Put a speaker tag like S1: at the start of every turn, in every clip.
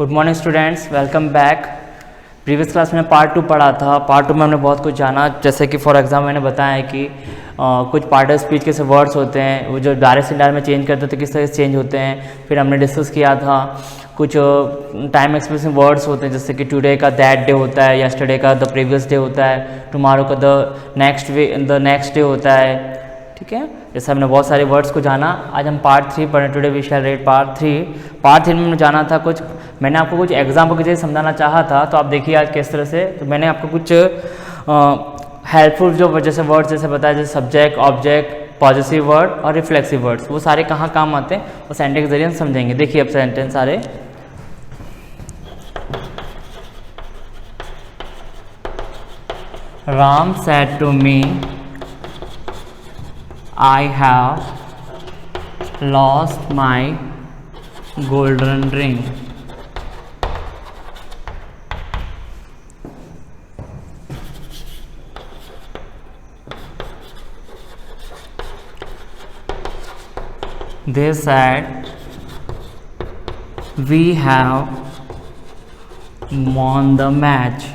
S1: Good morning students, welcome back. Previous class में part 2 पढ़ा था। पार्ट 2 में हमने बहुत कुछ जाना, जैसे कि फॉर एग्जाम्पल मैंने बताया है कि कुछ पार्ट ऑफ स्पीच के से वर्ड्स होते हैं वो जो डायरेक्ट से इंडायरेक्ट में चेंज करते हैं तो किस तरह से चेंज होते हैं। फिर हमने डिस्कस किया था कुछ टाइम एक्सप्रेसिव वर्ड्स होते हैं, जैसे कि टुडे का दैट डे होता है, यस्टरडे का द प्रीवियस डे होता है, टुमारो का द नेक्स्ट डे होता है। ठीक है, जैसे हमने बहुत सारे वर्ड्स को जाना। आज हम पार्ट 3 पढ़ें। Today we shall read part 3। Part 3 में हमने जाना था कुछ, मैंने आपको कुछ एग्जाम्पल की जैसे समझाना चाहा था, तो आप देखिए आज किस तरह से। तो मैंने आपको कुछ हेल्पफुल जो जैसे वर्ड्स जैसे बताया, जैसे सब्जेक्ट, ऑब्जेक्ट, पॉजिटिव वर्ड और रिफ्लेक्सिव वर्ड्स, वो सारे कहाँ काम आते हैं वो सेंटेंस के जरिए हम समझेंगे। देखिए अब सेंटेंस सारे। Ram said to me, I have lost my golden ring. They said, we have won the match.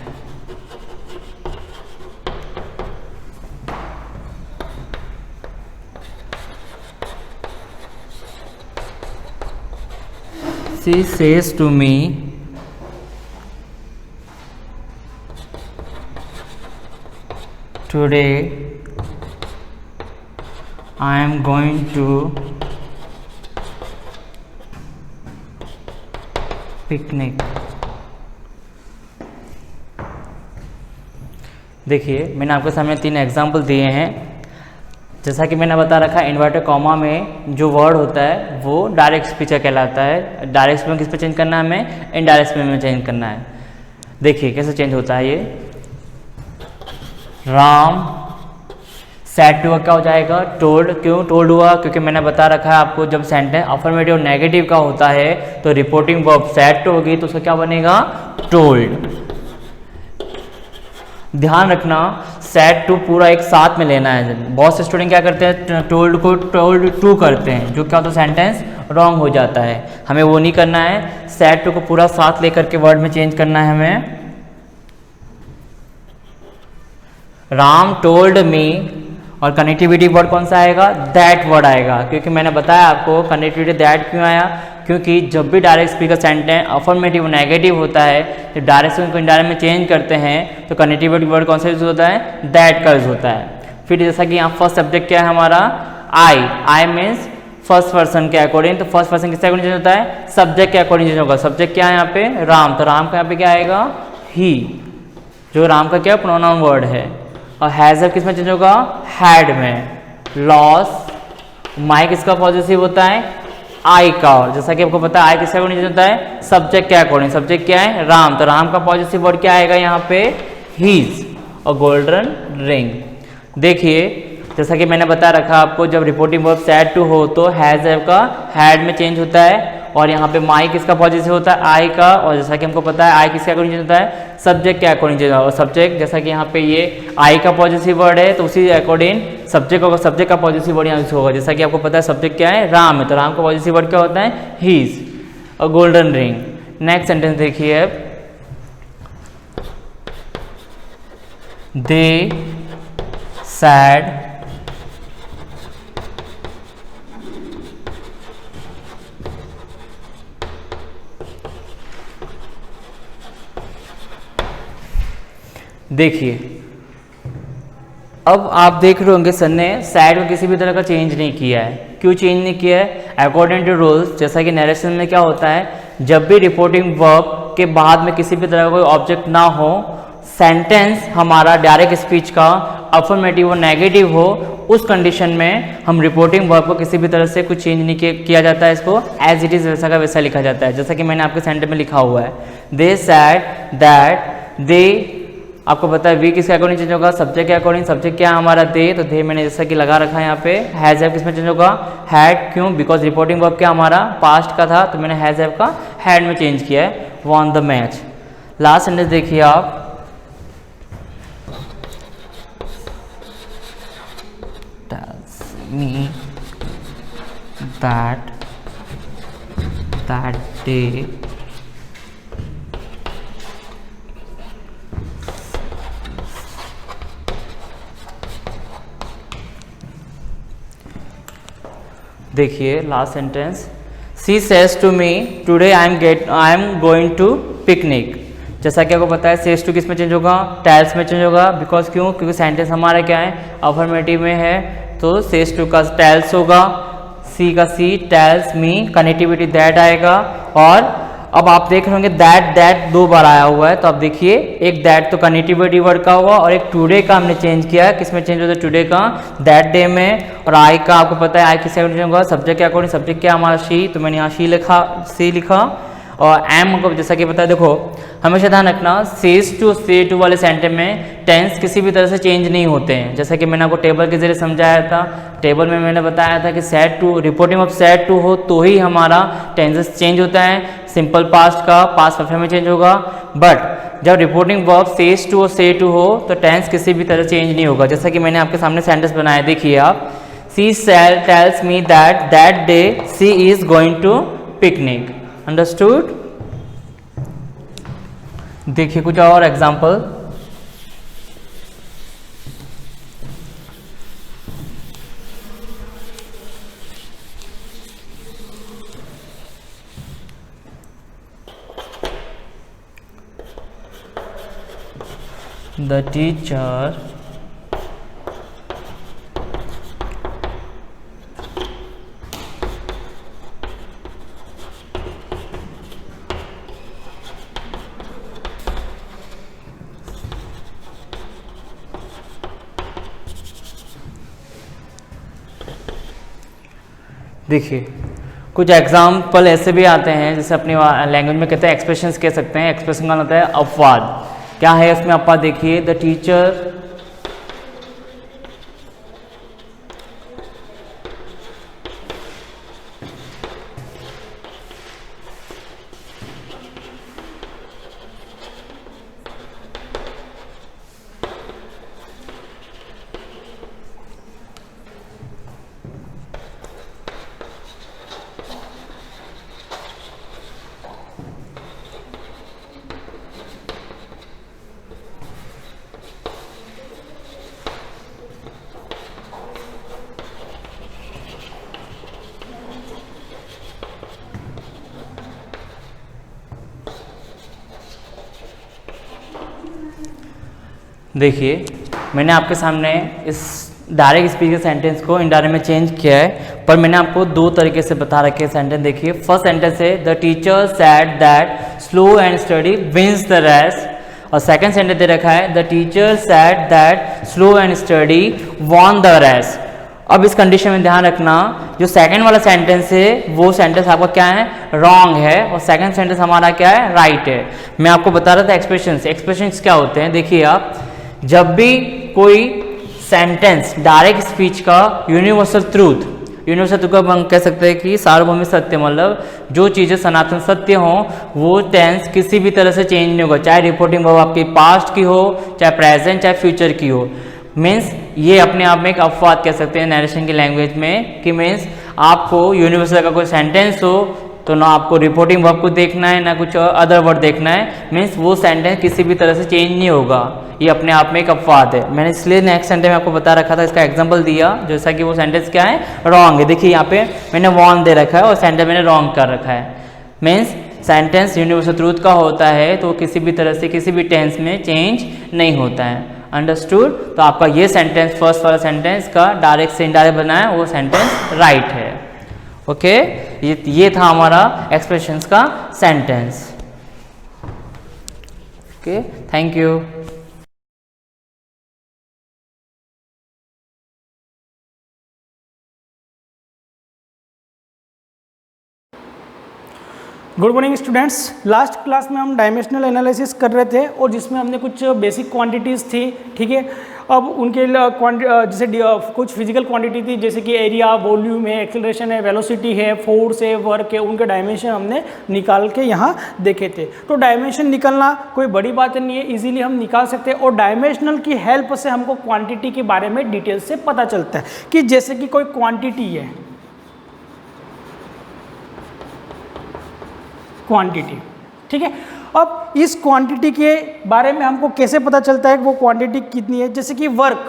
S1: She says to me, today I am going to picnic. देखिए मैंने आपके सामने 3 एग्जाम्पल दिए हैं। जैसा कि मैंने बता रखा है, इन्वर्टेड कॉमा में जो वर्ड होता है वो डायरेक्ट स्पीच कहलाता है। डायरेक्ट स्पीच में किस पे चेंज करना है हमें? इनडायरेक्ट स्पीच में चेंज करना है। देखिए कैसे चेंज होता है ये। राम सैड टू क्या हो जाएगा? टोल्ड। क्यों टोल्ड हुआ? क्योंकि मैंने बता रखा है आपको, जब सेंटेंस अफर्मेटिव नेगेटिव का होता है तो रिपोर्टिंग वर्ब सैड टू होगी तो उसका क्या बनेगा? टोल्ड। ध्यान रखना, सैड टू पूरा एक साथ में लेना है। बहुत से स्टूडेंट क्या करते हैं, टोल्ड को टोल्ड टू करते हैं, जो क्या होता है सेंटेंस रॉन्ग हो जाता है। हमें वो नहीं करना है, सैड टू को पूरा साथ लेकर के वर्ड में चेंज करना है हमें। राम टोल्ड मी, और कनेक्टिविटी वर्ड कौन सा आएगा? दैट वर्ड आएगा। क्योंकि मैंने बताया आपको कनेक्टिविटी दैट क्यों आया, क्योंकि जब भी direct speaker sentence affirmative negative होता है, जब डायरेक्ट को इनडायरेक्ट में चेंज करते हैं तो कनेक्टिविटी वर्ड कौन सा यूज होता है? दैट का यूज होता है। फिर जैसा कि यहाँ फर्स्ट सब्जेक्ट क्या है हमारा? आई मीन्स फर्स्ट पर्सन के अकॉर्डिंग, तो फर्स्ट पर्सन किसके अकॉर्डिंग चेंज होता है? सब्जेक्ट के अकॉर्डिंग चेंज होगा। सब्जेक्ट क्या है यहाँ पे? राम। तो राम का यहाँ पे क्या आएगा? ही, जो राम का क्या प्रोनाउन वर्ड है। और हैज किस में चेंज होगा? हैड में। लॉस, माई किसका पॉजिटिव होता है? आई का। और जैसा कि आपको पता है आई किसके अकॉर्डिंग होता है? सब्जेक्ट के अकॉर्डिंग। सब्जेक्ट क्या है? राम। तो राम का पॉजिटिव वर्ड क्या आएगा यहाँ पे? हीज। और गोल्डन रिंग। देखिए जैसा कि मैंने बता रखा आपको, जब रिपोर्टिंग वर्ब सैड टू हो तो हैज का हैड में चेंज होता है। और यहाँ पे माई किसका पॉजिटिव होता है? आई का। और जैसा कि हमको पता है आई किसके अकॉर्डिंग चेंज होता है? सब्जेक्ट के अकॉर्डिंग चेंज होता है। और सब्जेक्ट जैसा कि यहाँ पे ये आई का पॉजिटिव वर्ड है तो उसी अकॉर्डिंग सब्जेक्ट होगा। सब्जेक्ट का पॉजिटिव वर्ड यहाँ होगा। जैसा कि आपको पता है सब्जेक्ट क्या है? राम है, तो राम का पॉजिटिव वर्ड क्या होता है? हीज। और गोल्डन रिंग। नेक्स्ट सेंटेंस देखिए अब। दे सैड देखिए अब आप देख रहे होंगे सर ने सैड में किसी भी तरह का चेंज नहीं किया है। क्यों चेंज नहीं किया है? अकॉर्डिंग टू रूल्स, जैसा कि नरेशन में क्या होता है, जब भी रिपोर्टिंग वर्ब के बाद में किसी भी तरह का कोई ऑब्जेक्ट ना हो, सेंटेंस हमारा डायरेक्ट स्पीच का अफर्मेटिव और नेगेटिव हो, उस कंडीशन में हम रिपोर्टिंग वर्ब को किसी भी तरह से कुछ चेंज नहीं किया जाता है। इसको एज इट इज वैसा का वैसा लिखा जाता है, जैसा कि मैंने आपके सेंटेंस में लिखा हुआ है। दे सैड दैट दे, आपको पता है वी किसके अकॉर्डिंग चेंज होगा? सब्जेक्ट के अकॉर्डिंग। सब्जेक्ट क्या है हमारा? दे। तो दे मैंने जैसा कि लगा रखा है यहाँ पे। हैज हैव किस में चेंज होगा? हैड। क्यों? बिकॉज रिपोर्टिंग वर्ब क्या हमारा पास्ट का था, तो मैंने हैज हैव का हैड में चेंज किया है। Won the match. Last sentence देखिए आप। me that day देखिए last sentence, she says to me today I am going to picnic. जैसा कि आपको पता है सेज टू किस में चेंज होगा, टेल्स में चेंज होगा, बिकॉज क्यों, क्योंकि सेंटेंस हमारा क्या है, अफर्मेटिव में है, तो सेज टू का टेल्स होगा, सी का सी, टेल्स मी, कनेक्टिविटी दैट आएगा। और अब आप देख रहे होंगे दैट दो बार आया हुआ है, तो आप देखिए एक दैट तो कनेक्टिविटी वर्ड का हुआ और एक टुडे का हमने चेंज किया है, किस में चेंज होता है, टुडे का, दैट डे में। और आई का आपको पता है आई किस अकॉर्डिंग होगा, सब्जेक्ट के अकॉर्डिंग, सब्जेक्ट क्या हमारा शी, तो मैंने यहाँ सी लिखा। और एम को जैसा कि पता है, देखो हमेशा ध्यान रखना सेज टू से टू वाले सेंटेंस में टेंस किसी भी तरह से चेंज नहीं होते हैं। जैसा कि मैंने आपको टेबल के जरिए समझाया था, टेबल में मैंने बताया था कि said to, reporting of said to हो तो ही हमारा टेंसेस चेंज होता है, सिंपल पास्ट का पास्ट परफेक्ट में चेंज होगा। बट जब रिपोर्टिंग वर्ब सेज टू और से टू हो तो टेंस किसी भी तरह चेंज नहीं होगा। जैसा कि मैंने आपके सामने सेंटेंस बनाया, देखिए आप, she tells me that day she is going to picnic. Understood? देखिए कुछ और एग्जाम्पल, the teacher देखिए कुछ एग्जाम्पल ऐसे भी आते हैं, जैसे अपनी लैंग्वेज में कहते हैं एक्सप्रेशंस कह सकते हैं, एक्सप्रेशन का होता है अपवाद। क्या है उसमें अपवाद, देखिए द टीचर देखिए मैंने आपके सामने इस डायरेक्ट स्पीकर सेंटेंस को इनडायरेक्ट में चेंज किया है, पर मैंने आपको दो तरीके से बता रखे सेंटेंस। देखिए फर्स्ट सेंटेंस है the teacher said that slow and steady wins the race, और सेकंड सेंटेंस दे रखा है the teacher said that slow and steady won the race. अब इस कंडीशन में ध्यान रखना, जो सेकंड वाला सेंटेंस है वो सेंटेंस आपका क्या है, रॉन्ग है, और सेकंड सेंटेंस हमारा क्या है, राइट है। मैं आपको बता रहा था एक्सप्रेशंस क्या होते हैं। देखिए आप, जब भी कोई सेंटेंस डायरेक्ट स्पीच का यूनिवर्सल ट्रूथ को हम कह सकते हैं कि सार्वभौमिक सत्य, मतलब जो चीज़ें सनातन सत्य हों वो टेंस किसी भी तरह से चेंज नहीं होगा, चाहे रिपोर्टिंग वर्ब आपकी पास्ट की हो, चाहे प्रेजेंट, चाहे फ्यूचर की हो। मीन्स ये अपने आप में एक अपवाद कह सकते हैं नरेशन की लैंग्वेज में, कि मीन्स आपको यूनिवर्सल का कोई सेंटेंस हो तो ना आपको रिपोर्टिंग वर्ब को देखना है ना कुछ अदर वर्ड देखना है, मीन्स वो सेंटेंस किसी भी तरह से चेंज नहीं होगा। ये अपने आप में एक अपवाद है। मैंने इसलिए नेक्स्ट सेंटेंस में आपको बता रखा था, इसका एग्जांपल दिया, जैसा कि वो सेंटेंस क्या है, रॉन्ग है। देखिए यहाँ पे मैंने वॉन दे रखा है और सेंटेंस मैंने रॉन्ग कर रखा है। मीन्स सेंटेंस यूनिवर्सल ट्रूथ का होता है तो किसी भी तरह से किसी भी टेंस में चेंज नहीं होता है। अंडरस्टूड? तो आपका ये सेंटेंस फर्स्ट वाला सेंटेंस का डायरेक्ट से इनडायरेक्ट बनाया वो सेंटेंस राइट है। ओके, ये था हमारा एक्सप्रेशंस का sentence. Okay, thank you.
S2: Good morning students. Last class में हम डायमेंशनल एनालिसिस कर रहे थे और जिसमें हमने कुछ बेसिक क्वांटिटीज़ थी, ठीक है। अब उनके जैसे कुछ फिजिकल क्वांटिटी थी, जैसे कि एरिया, वॉल्यूम है, एक्सेलरेशन है, वेलोसिटी है, फोर्स है, वर्क है, उनके डायमेंशन हमने निकाल के यहाँ देखे थे। तो डायमेंशन निकालना कोई बड़ी बात नहीं है, इजीली हम निकाल सकते हैं। और डायमेंशनल की हेल्प से हमको क्वांटिटी के बारे में डिटेल से पता चलता है कि जैसे कि कोई क्वांटिटी है, क्वांटिटी, ठीक है। अब इस क्वांटिटी के बारे में हमको कैसे पता चलता है कि वो क्वांटिटी कितनी है। जैसे कि वर्क,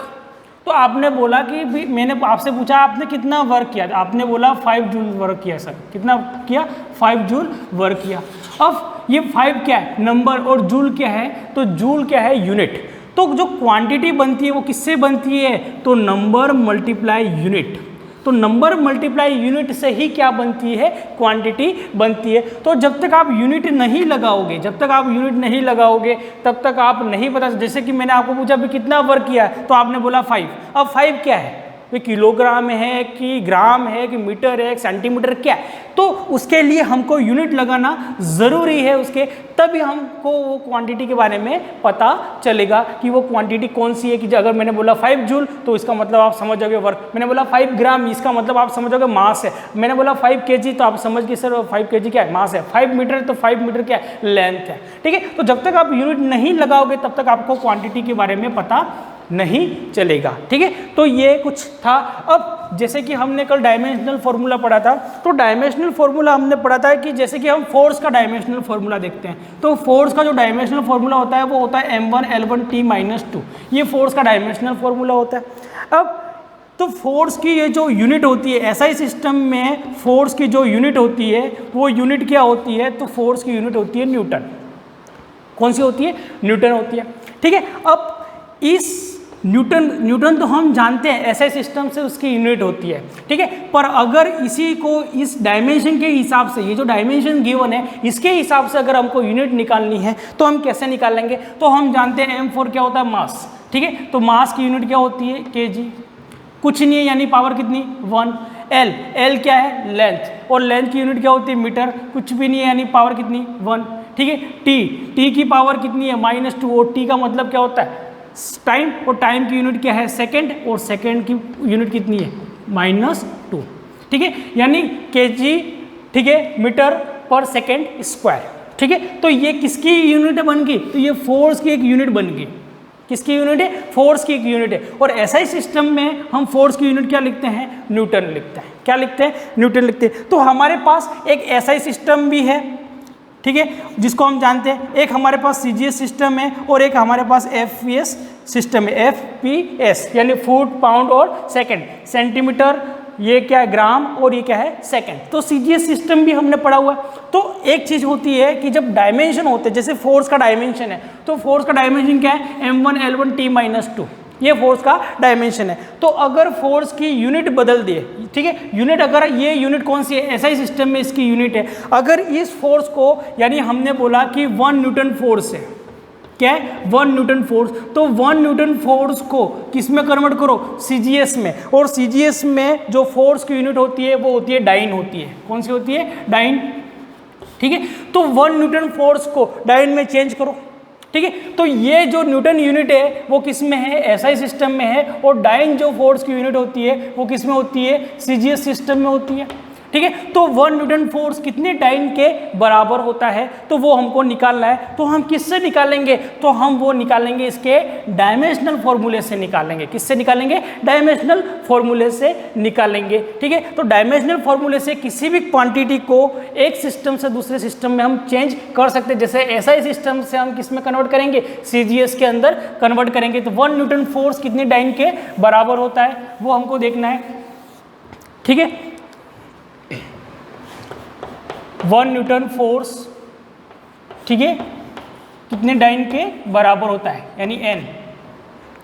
S2: तो आपने बोला कि भी मैंने आपसे पूछा आपने कितना वर्क किया, आपने बोला 5 जूल वर्क किया सर, कितना किया 5 जूल वर्क किया। अब ये 5 क्या है नंबर और जूल क्या है, तो जूल क्या है यूनिट। तो जो क्वांटिटी बनती है वो किससे बनती है, तो नंबर मल्टीप्लाई यूनिट। तो नंबर मल्टीप्लाई यूनिट से ही क्या बनती है, क्वांटिटी बनती है। तो जब तक आप यूनिट नहीं लगाओगे, जब तक आप यूनिट नहीं लगाओगे तब तक आप नहीं पता। जैसे कि मैंने आपको पूछा भी कितना वर्क किया है, तो आपने बोला 5। अब 5 क्या है, वे किलोग्राम है कि ग्राम है कि मीटर है सेंटीमीटर क्या है, तो उसके लिए हमको यूनिट लगाना ज़रूरी है उसके, तभी हमको वो क्वांटिटी के बारे में पता चलेगा कि वो क्वांटिटी कौन सी है। कि अगर मैंने बोला 5 जूल तो इसका मतलब आप समझ जाओगे वर्क, मैंने बोला 5 ग्राम इसका मतलब आप समझ जाओगे मास है, मैंने बोला 5 केजी तो आप समझ गए सर 5 केजी क्या है मास है, 5 मीटर तो 5 मीटर क्या है लेंथ है। ठीक है, तो जब तक आप यूनिट नहीं लगाओगे तब तक आपको क्वांटिटी के बारे में पता नहीं चलेगा। ठीक है, तो ये कुछ था। अब जैसे कि हमने कल डायमेंशनल फॉर्मूला पढ़ा था, तो डायमेंशनल फॉर्मूला हमने पढ़ा था कि जैसे कि हम फोर्स का डायमेंशनल फॉर्मूला देखते हैं, तो फोर्स का जो डायमेंशनल फॉर्मूला होता है वो होता है m1L1T-2, ये फोर्स का डायमेंशनल फॉर्मूला होता है। अब तो फोर्स की ये जो यूनिट होती है एसआई सिस्टम में, फोर्स की जो यूनिट होती है वो यूनिट क्या होती है, तो फोर्स की यूनिट होती है न्यूटन। कौन सी होती है, न्यूटन होती है। ठीक है, अब इस न्यूटन तो हम जानते हैं एसआई सिस्टम से उसकी यूनिट होती है। ठीक है, पर अगर इसी को इस डायमेंशन के हिसाब से, ये जो डायमेंशन गिवन है इसके हिसाब से अगर हमको यूनिट निकालनी है तो हम कैसे निकालेंगे, तो हम जानते हैं m4 क्या होता है मास। ठीक है, तो मास की यूनिट क्या होती है kg, कुछ नहीं है यानी पावर कितनी 1। L क्या है लेंथ, और लेंथ की यूनिट क्या होती है मीटर, कुछ भी नहीं है यानी पावर कितनी 1। ठीक है, t की पावर कितनी है -2, और t का मतलब क्या होता है टाइम, और टाइम की यूनिट क्या है सेकंड, और सेकंड की यूनिट कितनी है -2। ठीक है, यानी kg, ठीक है, मीटर पर सेकंड स्क्वायर। ठीक है, तो ये किसकी यूनिट बन गई, तो ये फोर्स की एक यूनिट बन गई। किसकी यूनिट है, फोर्स की एक यूनिट है। और एसआई सिस्टम में हम फोर्स की यूनिट क्या लिखते हैं, न्यूटन लिखते हैं। क्या लिखते हैं, न्यूटन लिखते हैं। तो हमारे पास एक एसआई सिस्टम भी है, ठीक है, जिसको हम जानते हैं, एक हमारे पास सीजीएस सिस्टम है और एक हमारे पास एफपीएस सिस्टम है। एफपीएस यानी फुट, पाउंड और सेकंड, सेंटीमीटर, ये क्या है ग्राम, और ये क्या है सेकंड। तो सीजीएस सिस्टम भी हमने पढ़ा हुआ है। तो एक चीज होती है कि जब डायमेंशन होते हैं, जैसे फोर्स का डायमेंशन है, तो फोर्स का डायमेंशन क्या है m1L1T-2, ये फोर्स का डायमेंशन है। तो अगर फोर्स की यूनिट बदल दिए, ठीक है, यूनिट अगर ये यूनिट कौन सी है, एसआई सिस्टम में इसकी यूनिट है, अगर इस फोर्स को, यानी हमने बोला कि 1 न्यूटन फोर्स है, क्या है 1 न्यूटन फोर्स, तो 1 न्यूटन फोर्स को किस में कन्वर्ट करो, सीजीएस में, और सीजीएस में जो फोर्स की यूनिट होती है वो होती है डाइन होती है। कौन सी होती है, डाइन। ठीक है, तो 1 न्यूटन फोर्स को डाइन में चेंज करो। ठीक है, तो ये जो न्यूटन यूनिट है वो किस में है, एसआई सिस्टम में है, और डाइन जो फोर्स की यूनिट होती है वो किस में होती है, सीजीएस सिस्टम में होती है। ठीक है, तो 1 न्यूटन फोर्स कितने डाइन के बराबर होता है, तो वो हमको निकालना है। तो हम किससे निकालेंगे, तो हम वो निकालेंगे इसके डायमेंशनल फॉर्मूले से निकालेंगे। किससे निकालेंगे, डायमेंशनल फॉर्मूले से निकालेंगे। ठीक है, तो डायमेंशनल फॉर्मूले से किसी भी क्वांटिटी को एक सिस्टम से दूसरे सिस्टम में हम चेंज कर सकते हैं। जैसे एसआई सिस्टम से हम किस में कन्वर्ट करेंगे, सीजीएस के अंदर कन्वर्ट करेंगे। तो 1 न्यूटन फोर्स कितने डाइन के बराबर होता है वो हमको देखना है। ठीक है, 1 न्यूटन फोर्स, ठीक है, कितने डाइन के बराबर होता है, यानी n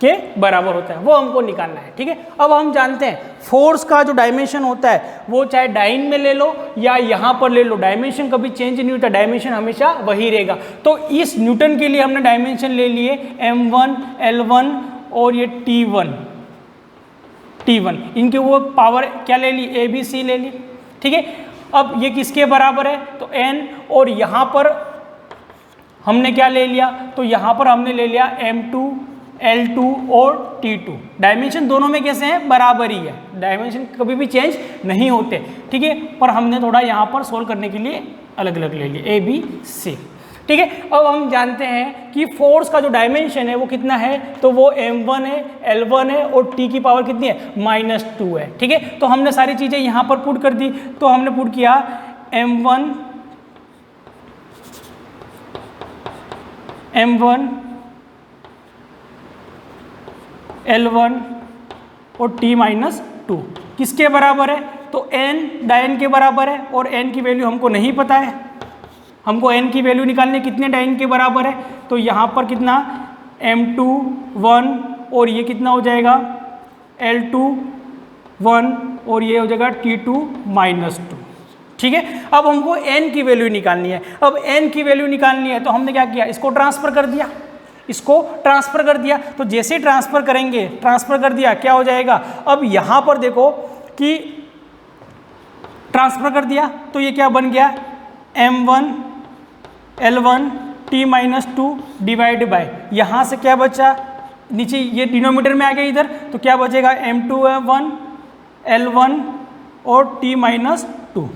S2: के बराबर होता है, वो हमको निकालना है। ठीक है, अब हम जानते हैं फोर्स का जो डायमेंशन होता है वो चाहे डाइन में ले लो या यहाँ पर ले लो, डायमेंशन कभी चेंज नहीं होता, डायमेंशन हमेशा वही रहेगा। तो इस न्यूटन के लिए हमने डायमेंशन ले लिए m1, L1 और ये T1, इनके वो पावर क्या ले ली, ABC ले ली। ठीक है, अब ये किसके बराबर है, तो n, और यहाँ पर हमने क्या ले लिया, तो यहाँ पर हमने ले लिया m2, L2 और T2। डायमेंशन दोनों में कैसे हैं, बराबर ही है, डायमेंशन कभी भी चेंज नहीं होते। ठीक है, पर हमने थोड़ा यहाँ पर सोल्व करने के लिए अलग अलग ले लिए ABC। ठीक है, अब हम जानते हैं कि फोर्स का जो डायमेंशन है वो कितना है, तो वो m1 है, L1 है, और t की पावर कितनी है, -2 है। ठीक है, तो हमने सारी चीज़ें यहाँ पर पुट कर दी। तो हमने पुट किया m1 L1 और T-2 किसके बराबर है? तो n डायन के बराबर है और n की वैल्यू हमको नहीं पता है, हमको n की वैल्यू निकालनी है कितने डायन के बराबर है। तो यहाँ पर कितना M2 1 और ये कितना हो जाएगा L2 1 और ये हो जाएगा T2-2। ठीक है, अब हमको n की वैल्यू निकालनी है। अब n की वैल्यू निकालनी है तो हमने क्या किया, इसको ट्रांसफर कर दिया, इसको ट्रांसफर कर दिया। तो जैसे ट्रांसफर करेंगे, ट्रांसफर कर दिया, क्या हो जाएगा, अब यहाँ पर देखो कि ट्रांसफर कर दिया तो ये क्या बन गया M1 L1 T-2 divide by, यहाँ से क्या बचा, नीचे ये डिनोमीटर में आ गया इधर, तो क्या बचेगा M2 1 L1 और T-2।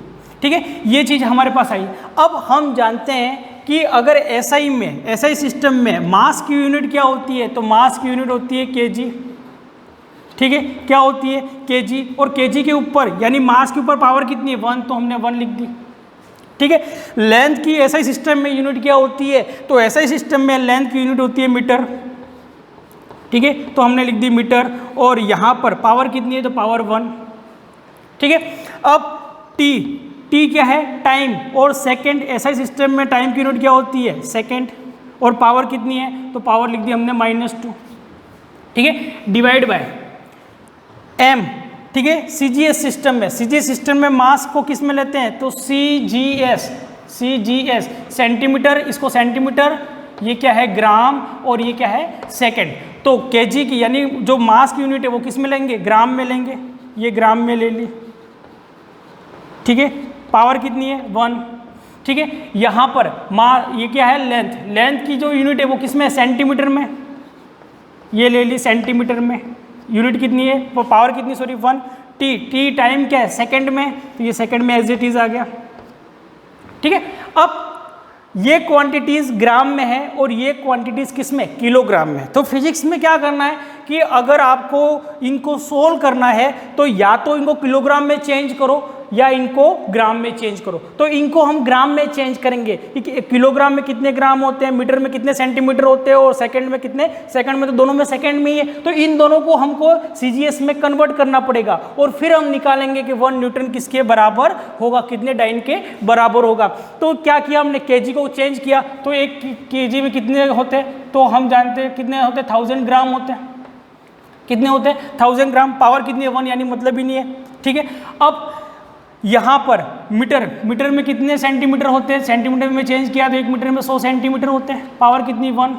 S2: ठीक है, ये चीज़ हमारे पास आई। अब हम जानते हैं कि अगर SI में, SI सिस्टम में मास की यूनिट क्या होती है, तो मास की यूनिट होती है kg। ठीक है, क्या होती है kg, और kg के ऊपर यानी मास के ऊपर पावर कितनी है 1, तो हमने 1 लिख दी। ठीक है, लेंथ की SI सिस्टम में यूनिट क्या होती है, तो SI सिस्टम में लेंथ की यूनिट होती है मीटर। ठीक है, तो हमने लिख दी मीटर, और यहाँ पर पावर कितनी है, तो पावर 1। ठीक है, अब t क्या है, टाइम, और सेकंड, SI सिस्टम में टाइम की यूनिट क्या होती है सेकंड, और पावर कितनी है, तो पावर लिख दी हमने -2। ठीक है, डिवाइड बाय m। ठीक है, CGS सिस्टम में, CGS सिस्टम में मास को किस में लेते हैं, तो CGS सेंटीमीटर, इसको सेंटीमीटर, ये क्या है ग्राम, और ये क्या है सेकंड। तो kg की यानी जो मास की यूनिट है वो किस में लेंगे, ग्राम में लेंगे, ये ग्राम में ले ली। ठीक है, पावर कितनी है 1। ठीक है, यहाँ पर ये क्या है लेंथ, लेंथ की जो यूनिट है वो किस में, सेंटीमीटर में, ये ले ली सेंटीमीटर में। यूनिट कितनी है, वो पावर कितनी, सॉरी 1। t टाइम क्या है सेकंड में, तो ये सेकंड में एज इट इज आ गया। ठीक है, अब ये क्वांटिटीज ग्राम में है और ये क्वांटिटीज किस में, किलोग्राम में। तो फिजिक्स में क्या करना है कि अगर आपको इनको सोल्व करना है तो या तो इनको किलोग्राम में चेंज करो या इनको ग्राम में चेंज करो। तो इनको हम ग्राम में चेंज करेंगे कि किलोग्राम में कितने ग्राम होते हैं, मीटर में कितने सेंटीमीटर होते हैं, और सेकंड में कितने, सेकंड में तो दोनों में सेकंड में ही है। तो इन दोनों को हमको CGS में कन्वर्ट करना पड़ेगा और फिर हम निकालेंगे कि 1 न्यूटन किसके बराबर होगा, कितने डाइन के बराबर होगा। तो क्या किया हमने, kg को चेंज किया, तो 1 kg में कितने होते हैं, तो हम जानते हैं कितने होते हैं, 1000 ग्राम होते हैं। कितने होते हैं 1000 ग्राम, पावर कितनी है 1, यानी मतलब ही नहीं है। ठीक है, अब यहाँ पर मीटर में कितने सेंटीमीटर होते हैं, सेंटीमीटर में चेंज किया तो 1 मीटर में 100 सेंटीमीटर होते हैं। पावर कितनी 1।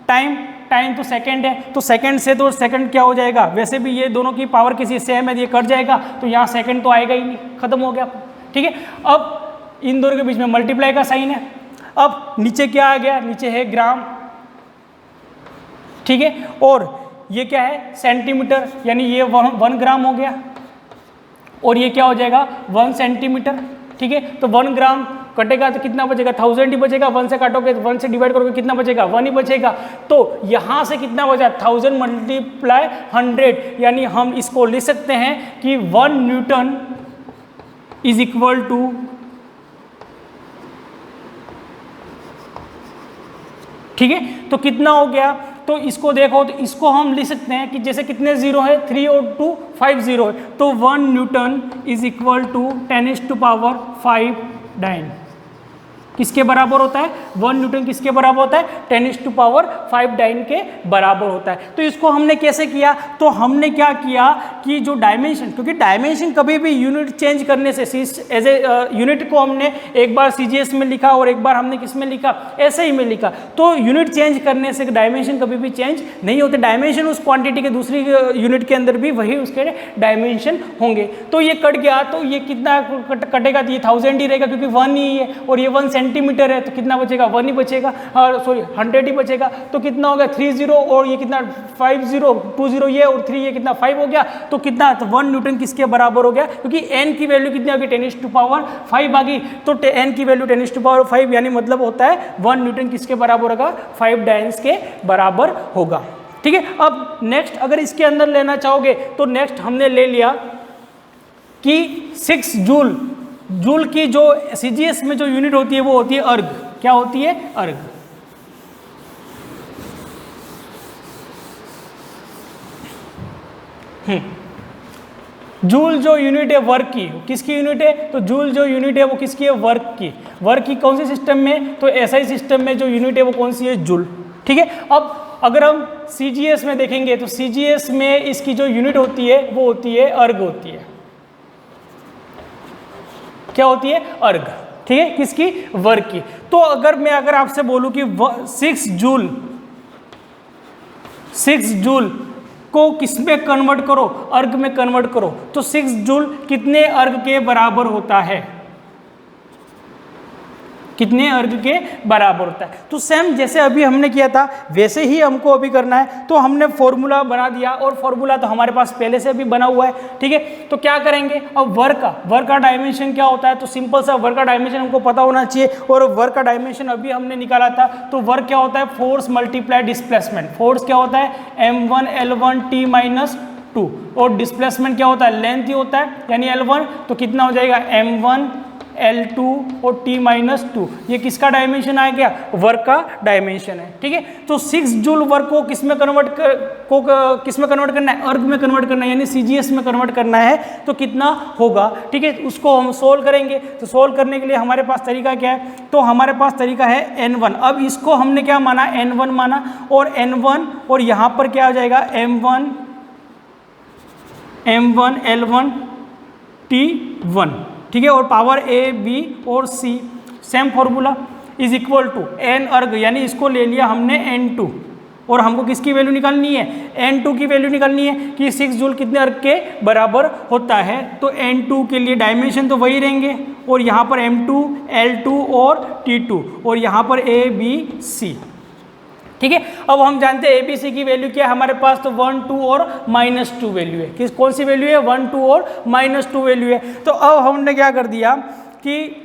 S2: टाइम तो सेकंड है, तो सेकंड से तो सेकंड क्या हो जाएगा, वैसे भी ये दोनों की पावर किसी सेम है, ये कट जाएगा तो यहाँ सेकंड तो आएगा ही नहीं, खत्म हो गया। ठीक है, अब इन दोनों के बीच में मल्टीप्लाई का साइन है। अब नीचे क्या आ गया, नीचे है ग्राम। ठीक है, और ये क्या है सेंटीमीटर, यानी ये 1 ग्राम हो गया, और ये क्या हो जाएगा 1 सेंटीमीटर। ठीक है, तो 1 ग्राम कटेगा तो कितना बचेगा, 1000 ही बचेगा। 1 से काटोगे, 1 से डिवाइड करोगे कितना बचेगा, 1 ही बचेगा। तो यहाँ से कितना बचा, 1000 मल्टीप्लाई 100, यानी हम इसको लिख सकते हैं कि 1 न्यूटन इज इक्वल टू ठीक है, तो कितना हो गया, तो इसको देखो, तो इसको हम लिख सकते हैं कि जैसे कितने जीरो है, 3 और 2 5 जीरो है, तो 1 newton is equal to 10⁵ dyne. किसके बराबर होता है, 1 न्यूटन किसके बराबर होता है, 10⁵ डाइन के बराबर होता है। तो इसको हमने कैसे किया, तो हमने क्या किया कि जो डायमेंशन, क्योंकि डायमेंशन कभी भी यूनिट चेंज करने से, एज ए यूनिट को हमने एक बार CGS में लिखा और एक बार हमने किस में लिखा, ऐसे ही में लिखा, तो यूनिट चेंज करने से डायमेंशन कभी भी चेंज नहीं होते। डायमेंशन उस क्वांटिटी के दूसरी यूनिट के अंदर भी वही उसके डायमेंशन होंगे। तो ये कट गया, तो ये कितना कटेगा, तो ये 1000 ही रहेगा क्योंकि 1 ही है, और ये 1 सेंटीमीटर है, तो कितना बचेगा 1 ही बचेगा, और सॉरी 100 ही बचेगा। तो कितना हो गया 30 और ये कितना 50 20 ये और 3 ये कितना 5 हो गया, तो कितना, तो 1 न्यूटन किसके बराबर हो गया, क्योंकि n की वैल्यू कितनी आ गई 10⁵ आ गई, तो n की वैल्यू 10⁵, यानी मतलब होता है 1 न्यूटन किसके बराबर होगा, 5 डायन्स के बराबर होगा। ठीक है, अब नेक्स्ट अगर इसके अंदर लेना चाहोगे तो नेक्स्ट हमने ले लिया कि 6 जूल की जो CGS में जो यूनिट होती है वो होती है अर्ग। क्या होती है, अर्ग। जूल जो यूनिट है वर्क की, किसकी यूनिट है? तो जूल जो यूनिट है वो किसकी है? वर्क की। वर्क की कौन सी सिस्टम में? तो एसआई सिस्टम में जो यूनिट है वो कौन सी है? जूल। ठीक है। अब अगर हम सीजीएस में देखेंगे तो सीजीएस में इसकी जो यूनिट होती है वो होती है अर्ग होती है। क्या होती है? अर्ग। ठीक है, किसकी? वर्क की। तो अगर आपसे बोलूं कि 6 जूल को किस में कन्वर्ट करो? अर्ग में कन्वर्ट करो। तो 6 जूल कितने अर्ग के बराबर होता है? कितने अर्ग के बराबर होता है? तो सेम जैसे अभी हमने किया था वैसे ही हमको अभी करना है। तो हमने फॉर्मूला बना दिया और फॉर्मूला तो हमारे पास पहले से अभी बना हुआ है। ठीक है, तो क्या करेंगे अब? वर्क का डायमेंशन क्या होता है? तो सिंपल सा वर्क का डायमेंशन हमको पता होना चाहिए और वर्क का डायमेंशन अभी हमने निकाला था। तो वर्क क्या होता है? Force multiply displacement. फोर्स क्या होता है? m1L1T-2 और डिस्प्लेसमेंट क्या होता है? लेंथ ही होता है यानी L1। तो कितना हो जाएगा? m1L2 और T-2। ये किसका डायमेंशन आ गया? वर्क का डायमेंशन है। ठीक है, तो 6 जूल वर्क को किस में कन्वर्ट करना है? अर्ग में कन्वर्ट करना है यानी सीजीएस में कन्वर्ट करना है। तो कितना होगा? ठीक है, उसको हम सोल्व करेंगे। तो सोल्व करने के लिए हमारे पास तरीका क्या है? तो हमारे पास तरीका है N1। अब इसको हमने क्या माना? N1 माना और N1 और यहाँ पर क्या आ जाएगा? m1L1T1। ठीक है, और पावर A, B और C same formula is equal to n erg यानी इसको ले लिया हमने N2 और हमको किसकी वैल्यू निकालनी है? N2 की वैल्यू निकालनी है कि 6 जूल कितने अर्ग के बराबर होता है। तो N2 के लिए डायमेंशन तो वही रहेंगे और यहाँ पर M2, L2 और T2 और यहाँ पर A, B, C। ठीक है, अब हम जानते हैं ABC की वैल्यू क्या है हमारे पास? तो 1, 2 और -2 वैल्यू है। कौन सी वैल्यू है? 1, 2 और -2 वैल्यू है। तो अब हमने क्या कर दिया कि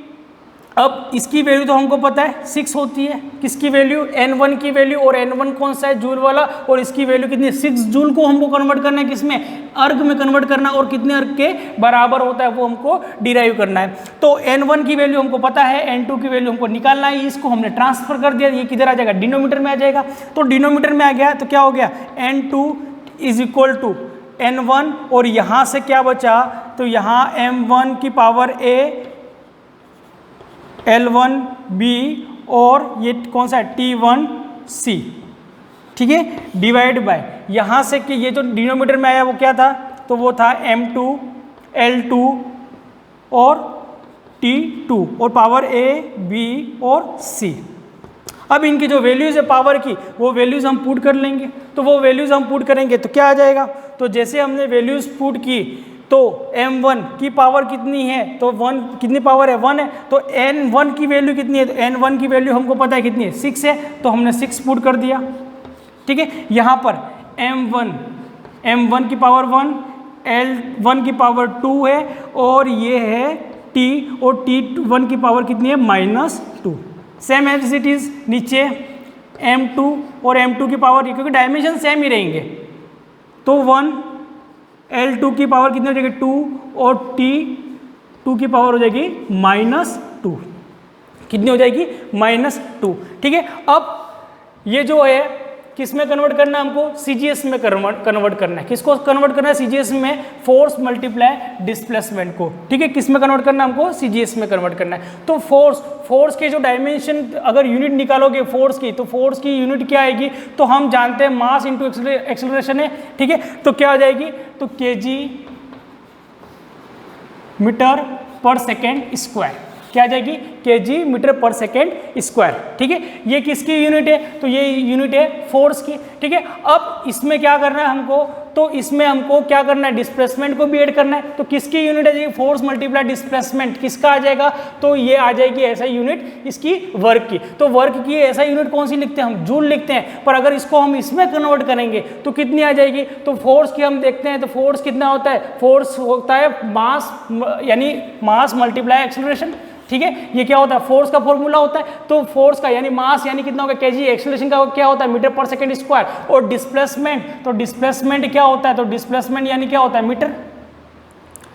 S2: अब इसकी वैल्यू तो हमको पता है 6 होती है। किसकी वैल्यू? N1 की वैल्यू। और N1 कौन सा है? जूल वाला। और इसकी वैल्यू कितनी है? 6 जूल को हमको कन्वर्ट करना है किसमें? अर्ग में कन्वर्ट करना और कितने अर्ग के बराबर होता है वो हमको डिराइव करना है। तो N1 की वैल्यू हमको पता है, N2 की वैल्यू हमको निकालना है। इसको हमने ट्रांसफर कर दिया, ये किधर आ जाएगा? डिनोमीटर में आ जाएगा। तो डिनोमीटर में आ गया तो क्या हो गया? N2 is equal to N1 और यहाँ से क्या बचा? तो यहाँ M1 की पावर A, L1B और ये कौन सा है? T1C। ठीक है, डिवाइड बाय यहाँ से कि ये जो डिनोमीटर में आया वो क्या था? तो वो था M2, L2 और T2 और पावर A, B और C। अब इनकी जो वैल्यूज़ है पावर की वो वैल्यूज़ हम पुट कर लेंगे। तो वो वैल्यूज़ हम पुट करेंगे तो क्या आ जाएगा? तो जैसे हमने वैल्यूज़ पुट की तो M1 की पावर कितनी है? तो 1 कितनी पावर है? 1 है। तो N1 की वैल्यू कितनी है? तो N1 की वैल्यू हमको पता है कितनी है? 6 है। तो हमने 6 पुट कर दिया। ठीक है, यहाँ पर M1 की पावर 1, L1 की पावर 2 है और ये है T और T1 की पावर कितनी है? -2। सेम एज इट इज नीचे M2 और M2 की पावर, क्योंकि डायमेंशन सेम ही रहेंगे तो 1, L2 की पावर कितनी हो जाएगी? 2 और T2 की पावर हो जाएगी -2। कितनी हो जाएगी? -2। ठीक है, अब ये जो है किस में कन्वर्ट करना है हमको? सीजीएस में कन्वर्ट करना है। किसको कन्वर्ट करना है? सीजीएस में फोर्स मल्टीप्लाई डिस्प्लेसमेंट को। ठीक है, किस में कन्वर्ट करना है हमको? सीजीएस में कन्वर्ट करना है। तो फोर्स के जो डायमेंशन अगर यूनिट निकालोगे फोर्स की, तो फोर्स की यूनिट क्या आएगी? तो हम जानते हैं मास इंटू एक्सेलरेशन है। ठीक है, तो क्या आ जाएगी? तो kg मीटर पर सेकेंड स्क्वायर। क्या आ जाएगी? kg मीटर पर सेकेंड स्क्वायर। ठीक है, ये किसकी यूनिट है? तो ये यूनिट है फोर्स की। ठीक है, अब इसमें क्या करना है हमको? तो इसमें हमको क्या करना है? डिस्प्लेसमेंट को भी ऐड करना है। तो किसकी यूनिट है? फोर्स मल्टीप्लाई डिस्प्लेसमेंट किसका आ जाएगा? तो ये आ जाएगी ऐसा यूनिट इसकी वर्क की। तो वर्क की ऐसा यूनिट कौन सी लिखते हैं हम? जूल लिखते हैं। पर अगर इसको हम इसमें कन्वर्ट करेंगे तो कितनी आ जाएगी? तो फोर्स की हम देखते हैं तो फोर्स कितना होता है? फोर्स होता है मास यानी मास मल्टीप्लाई एक्सेलरेशन। ठीक है, ये क्या होता है? फोर्स का फॉर्मूला होता है। तो फोर्स का यानी मास यानी कितना होगा? kg। एक्सेलरेशन का क्या होता है? मीटर पर सेकंड स्क्वायर। और डिस्प्लेसमेंट, तो डिस्प्लेसमेंट क्या होता है? तो डिस्प्लेसमेंट यानी क्या होता है? मीटर।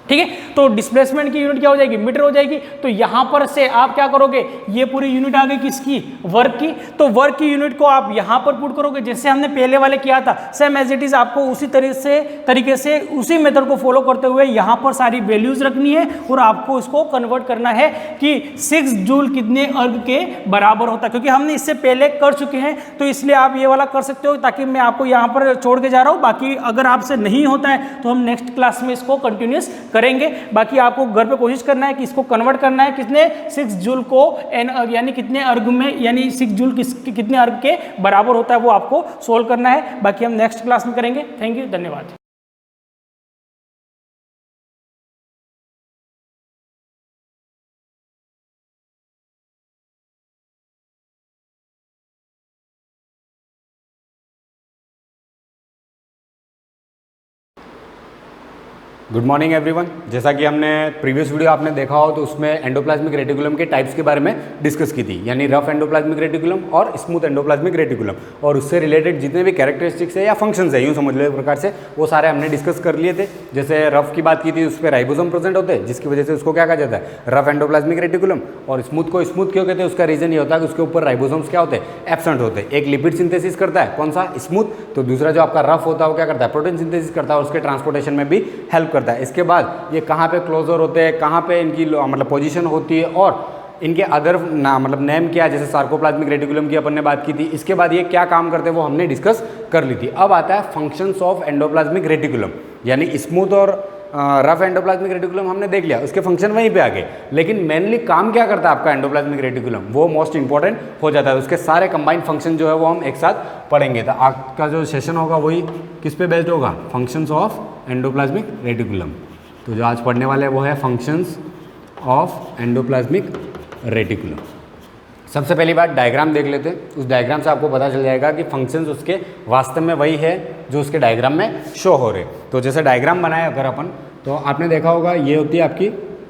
S2: ठीक है। तो डिस्प्लेसमेंट की यूनिट क्या हो जाएगी, मीटर हो जाएगी। तो यहाँ पर से आप क्या करोगे, ये पूरी यूनिट आ गई किसकी, वर्क की। तो वर्क की यूनिट को आप यहाँ पर पुट करोगे जैसे हमने पहले वाले किया था, सेम एज इट इज आपको उसी तरीके से उसी मेथड को फॉलो करते हुए यहाँ पर सारी वैल्यूज रखनी है और आपको इसको कन्वर्ट करना है कि 6 जूल कितने अर्ग के बराबर होता है, क्योंकि हमने इससे पहले कर चुके हैं। तो इसलिए आप ये वाला कर सकते हो, ताकि मैं आपको यहाँ पर छोड़ के जा रहा हूँ। बाकी अगर आपसे नहीं होता है तो हम नेक्स्ट क्लास में इसको कंटिन्यूस करेंगे। बाकी आपको घर पे कोशिश करना है कि इसको कन्वर्ट करना है कितने 6 जूल को यानी कितने अर्ग में, यानी 6 जूल कितने अर्ग के बराबर होता है वो आपको सोल्व करना है। बाकी हम नेक्स्ट क्लास में करेंगे। थैंक यू, धन्यवाद।
S3: Good morning everyone. जैसा कि हमने प्रीवियस वीडियो आपने देखा हो तो उसमें एंडोप्लाज्मिक रेटिकुलम के टाइप्स के बारे में डिस्कस की थी, यानी रफ एंडोप्लाज्मिक रेटिकुलम और स्मूथ एंडोप्लाज्मिक रेटिकुलम, और उससे रिलेटेड जितने भी कैरेक्टरिस्टिक्स है या फंक्शंस है, यूँ समझ लो एक प्रकार से, वो सारे हमने डिस्कस कर लिए थे। जैसे रफ की बात की थी, उस पर राइबोसोम प्रेजेंट होते हैं, जिसकी वजह से उसको क्या कहा जाता है, रफ एंडोप्लाज्मिक रेटिकुलम। और स्मूथ को स्मूथ क्यों कहते हैं, उसका रीजन ये होता है कि उसके ऊपर राइबोसोम्स क्या होते हैं, एब्सेंट होते हैं। एक लिपिड सिंथेसिस करता है, कौन सा, स्मूथ, तो दूसरा जो आपका रफ होता है वो क्या करता है, प्रोटीन सिंथेसिस करता है और उसके ट्रांसपोर्टेशन में भी हेल्प करता है। इसके बाद ये कहाँ पे क्लोजर होते हैं, कहाँ पे इनकी मतलब पोजीशन होती है, और इनके अदर मतलब नेम क्या है, जैसे सार्कोप्लाज्मिक रेटिकुलम की अपन ने बात की थी। इसके बाद ये क्या काम करते हैं वो हमने डिस्कस कर ली थी। अब आता है फंक्शंस ऑफ एंडोप्लाज्मिक रेटिकुलम, यानी स्मूथ और रफ एंडोप्लाज्मिक रेटिकुलम हमने देख लिया, उसके फंक्शन वहीं पे आ गए। लेकिन मेनली काम क्या करता है आपका एंडोप्लाज्मिक रेटिकुलम, वो मोस्ट इंपॉर्टेंट हो जाता है। उसके सारे कंबाइंड फंक्शन जो है वो हम एक साथ पढ़ेंगे। तो आपका जो सेशन होगा वही किस पे बेस्ड होगा, फंक्शंस ऑफ एंडोप्लाज्मिक रेटिकुलम। तो जो आज पढ़ने वाले हैं वो है फंक्शंस ऑफ एंडोप्लाज्मिक रेटिकुलम। सबसे पहली बात डायग्राम देख लेते हैं। उस डायग्राम से आपको पता चल जाएगा कि फंक्शंस उसके वास्तव में वही है जो उसके डायग्राम में शो हो रहे। तो जैसे डायग्राम बनाए अगर अपन, तो आपने देखा होगा ये होती है आपकी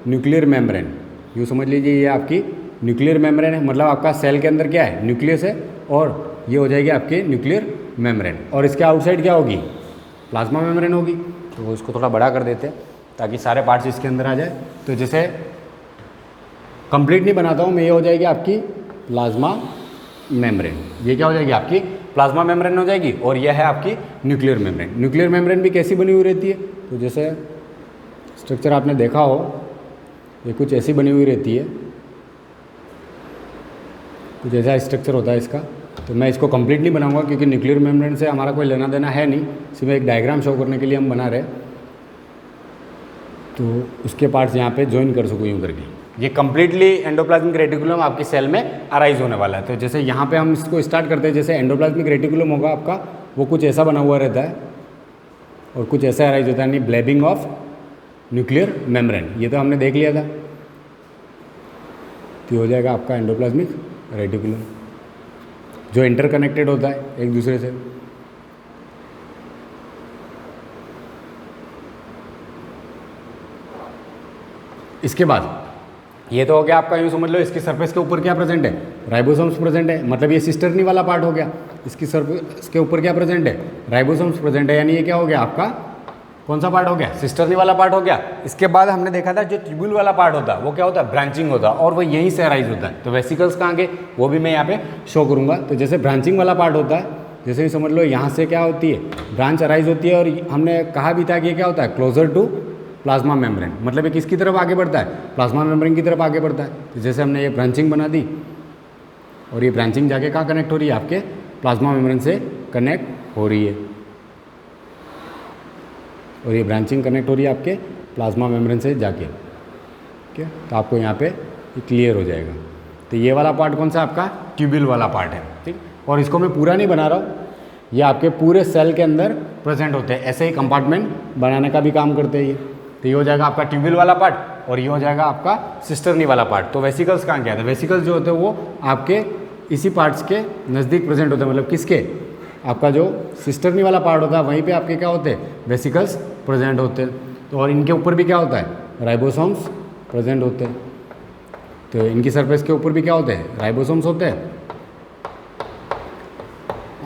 S3: न्यूक्लियर मेम्ब्रेन। यूँ समझ लीजिए ये आपकी न्यूक्लियर मेम्ब्रेन है, मतलब आपका सेल के अंदर क्या है, न्यूक्लियस है, और ये हो जाएगी आपकी न्यूक्लियर मेम्ब्रेन। और इसके आउटसाइड क्या होगी, प्लाज्मा मेम्ब्रेन होगी। तो इसको थोड़ा बड़ा कर देते हैं ताकि सारे पार्ट्स इसके अंदर आ जाए। तो जैसे कंप्लीट नहीं बनाता हूँ मैं, ये हो जाएगी आपकी प्लाज्मा मेम्ब्रेन। ये क्या हो जाएगी आपकी प्लाज्मा मेम्ब्रेन हो जाएगी, और यह है आपकी न्यूक्लियर मेम्ब्रेन। न्यूक्लियर मेम्ब्रेन भी कैसी बनी हुई रहती है, तो जैसे स्ट्रक्चर आपने देखा हो, ये कुछ ऐसी बनी हुई रहती है, कुछ ऐसा स्ट्रक्चर होता है इसका। तो मैं इसको कंप्लीट नहीं बनाऊंगा क्योंकि न्यूक्लियर मेम्ब्रेन से हमारा कोई लेना देना है नहीं, सिर्फ एक डायग्राम शो करने के लिए हम बना रहे, तो उसके पार्ट्स यहाँ पे ज्वाइन कर सकूँ यूँ करके। ये कम्प्लीटली एंडोप्लाज्मिक रेटिकुलम आपकी सेल में अराइज होने वाला है। तो जैसे यहाँ पे हम इसको स्टार्ट करते हैं, जैसे एंडोप्लाज्मिक रेटिकुलम होगा आपका, वो कुछ ऐसा बना हुआ रहता है और कुछ ऐसा अराइज होता है, यानी ब्लैबिंग ऑफ न्यूक्लियर मेम्ब्रेन। ये तो हमने देख लिया था। तो हो जाएगा आपका एंडोप्लाज्मिक रेटिकुलम जो इंटरकनेक्टेड होता है एक दूसरे से। इसके बाद ये तो हो गया आपका, यूँ समझ लो इसकी सरफेस के ऊपर क्या प्रेजेंट है, राइबोसोम्स प्रेजेंट है, मतलब ये सिस्टर्नी वाला पार्ट हो गया। इसकी सरफेस के ऊपर क्या प्रेजेंट है, राइबोसोम्स प्रेजेंट है, यानी ये क्या हो गया आपका, कौन सा पार्ट हो गया, सिस्टर्नी वाला पार्ट हो गया। इसके बाद हमने देखा था जो ट्यूब्यूल वाला पार्ट होता है वो क्या होता है, ब्रांचिंग होता है, और वो यहीं से अराइज होता है। तो वेसिकल्स कहाँ गए वो भी मैं यहाँ पे शो करूँगा। तो जैसे ब्रांचिंग वाला पार्ट होता है, जैसे ही समझ लो यहाँ से क्या होती है, ब्रांच अराइज होती है, और हमने कहा भी था कि ये क्या होता है, क्लोजर टू प्लाज्मा मेम्ब्रेन, मतलब ये किसकी तरफ आगे बढ़ता है, प्लाज्मा मेम्ब्रेन की तरफ आगे बढ़ता है। तो जैसे हमने ये ब्रांचिंग बना दी, और ये ब्रांचिंग जाके कहाँ कनेक्ट हो रही है, आपके प्लाज्मा मेम्ब्रेन से कनेक्ट हो रही है, और ये ब्रांचिंग कनेक्ट हो रही है आपके प्लाज्मा मेम्ब्रेन से जाके। ठीक है, तो आपको यहाँ पे क्लियर हो जाएगा। तो ये वाला पार्ट कौन सा आपका, ट्यूब्यूल वाला पार्ट है। ठीक, और इसको मैं पूरा नहीं बना रहा हूँ, ये आपके पूरे सेल के अंदर प्रेजेंट होते हैं, ऐसे ही कंपार्टमेंट बनाने का भी काम करते हैं ये। तो ये हो जाएगा आपका ट्यूब्यूल वाला पार्ट, और ये हो जाएगा आपका सिस्टर्नी वाला पार्ट। तो वेसिकल्स कहाँ क्या है, वेसिकल्स जो होते हैं वो आपके इसी पार्ट्स के नज़दीक प्रेजेंट होते हैं, मतलब किसके, आपका जो सिस्टर्नी वाला पार्ट होता है वहीं पे आपके क्या होते हैं, वेसिकल्स प्रेजेंट होते हैं। तो और इनके ऊपर भी क्या होता है, राइबोसोम्स प्रेजेंट होते हैं। तो इनकी सरफेस के ऊपर भी क्या होते हैं, राइबोसोम्स होते हैं।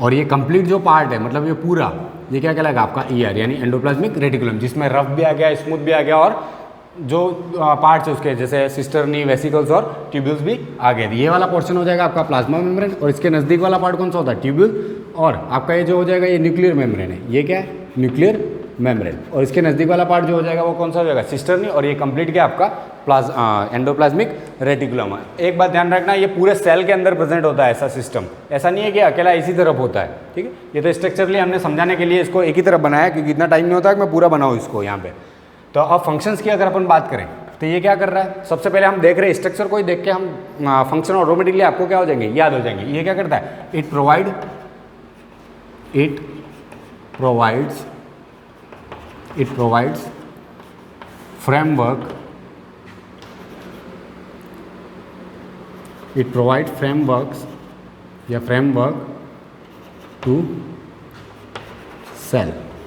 S3: और ये कंप्लीट जो पार्ट है, मतलब ये पूरा, ये क्या कहलाएगा आपका ईआर, यानी एंडोप्लाज्मिक रेटिकुलम, जिसमें रफ भी आ गया, स्मूथ भी आ गया और जो पार्ट्स है उसके, जैसे सिस्टर्नी, वेसिकल्स और ट्यूब्यूल्स भी आगे। ये वाला पोर्शन हो जाएगा आपका प्लाज्मा मेम्ब्रेन, और इसके नज़दीक वाला पार्ट कौन सा होता है, ट्यूब्यूल। और आपका ये जो हो जाएगा ये न्यूक्लियर मेम्ब्रेन है, ये क्या है, न्यूक्लियर मेम्ब्रेन। और इसके नज़दीक वाला पार्ट जो हो जाएगा वो कौन सा हो जाएगा, सिस्टर्नी। और ये कंप्लीट क्या आपका एंडोप्लाज्मिक रेटिकुलम है। एक बात ध्यान रखना, ये पूरे सेल के अंदर प्रेजेंट होता है ऐसा सिस्टम, ऐसा नहीं है कि अकेला इसी तरफ होता है, ठीक है। ये तो स्ट्रक्चरली हमने समझाने के लिए इसको एक ही तरफ बनाया, क्योंकि इतना टाइम नहीं होता कि मैं पूरा बनाऊँ इसको यहाँ पे। तो अब फंक्शंस की अगर अपन बात करें तो ये क्या कर रहा है, सबसे पहले हम देख रहे हैं स्ट्रक्चर को ही देख के हम फंक्शन ऑटोमेटिकली आपको क्या हो जाएंगे, याद हो जाएंगे। ये क्या करता है, it provides framework to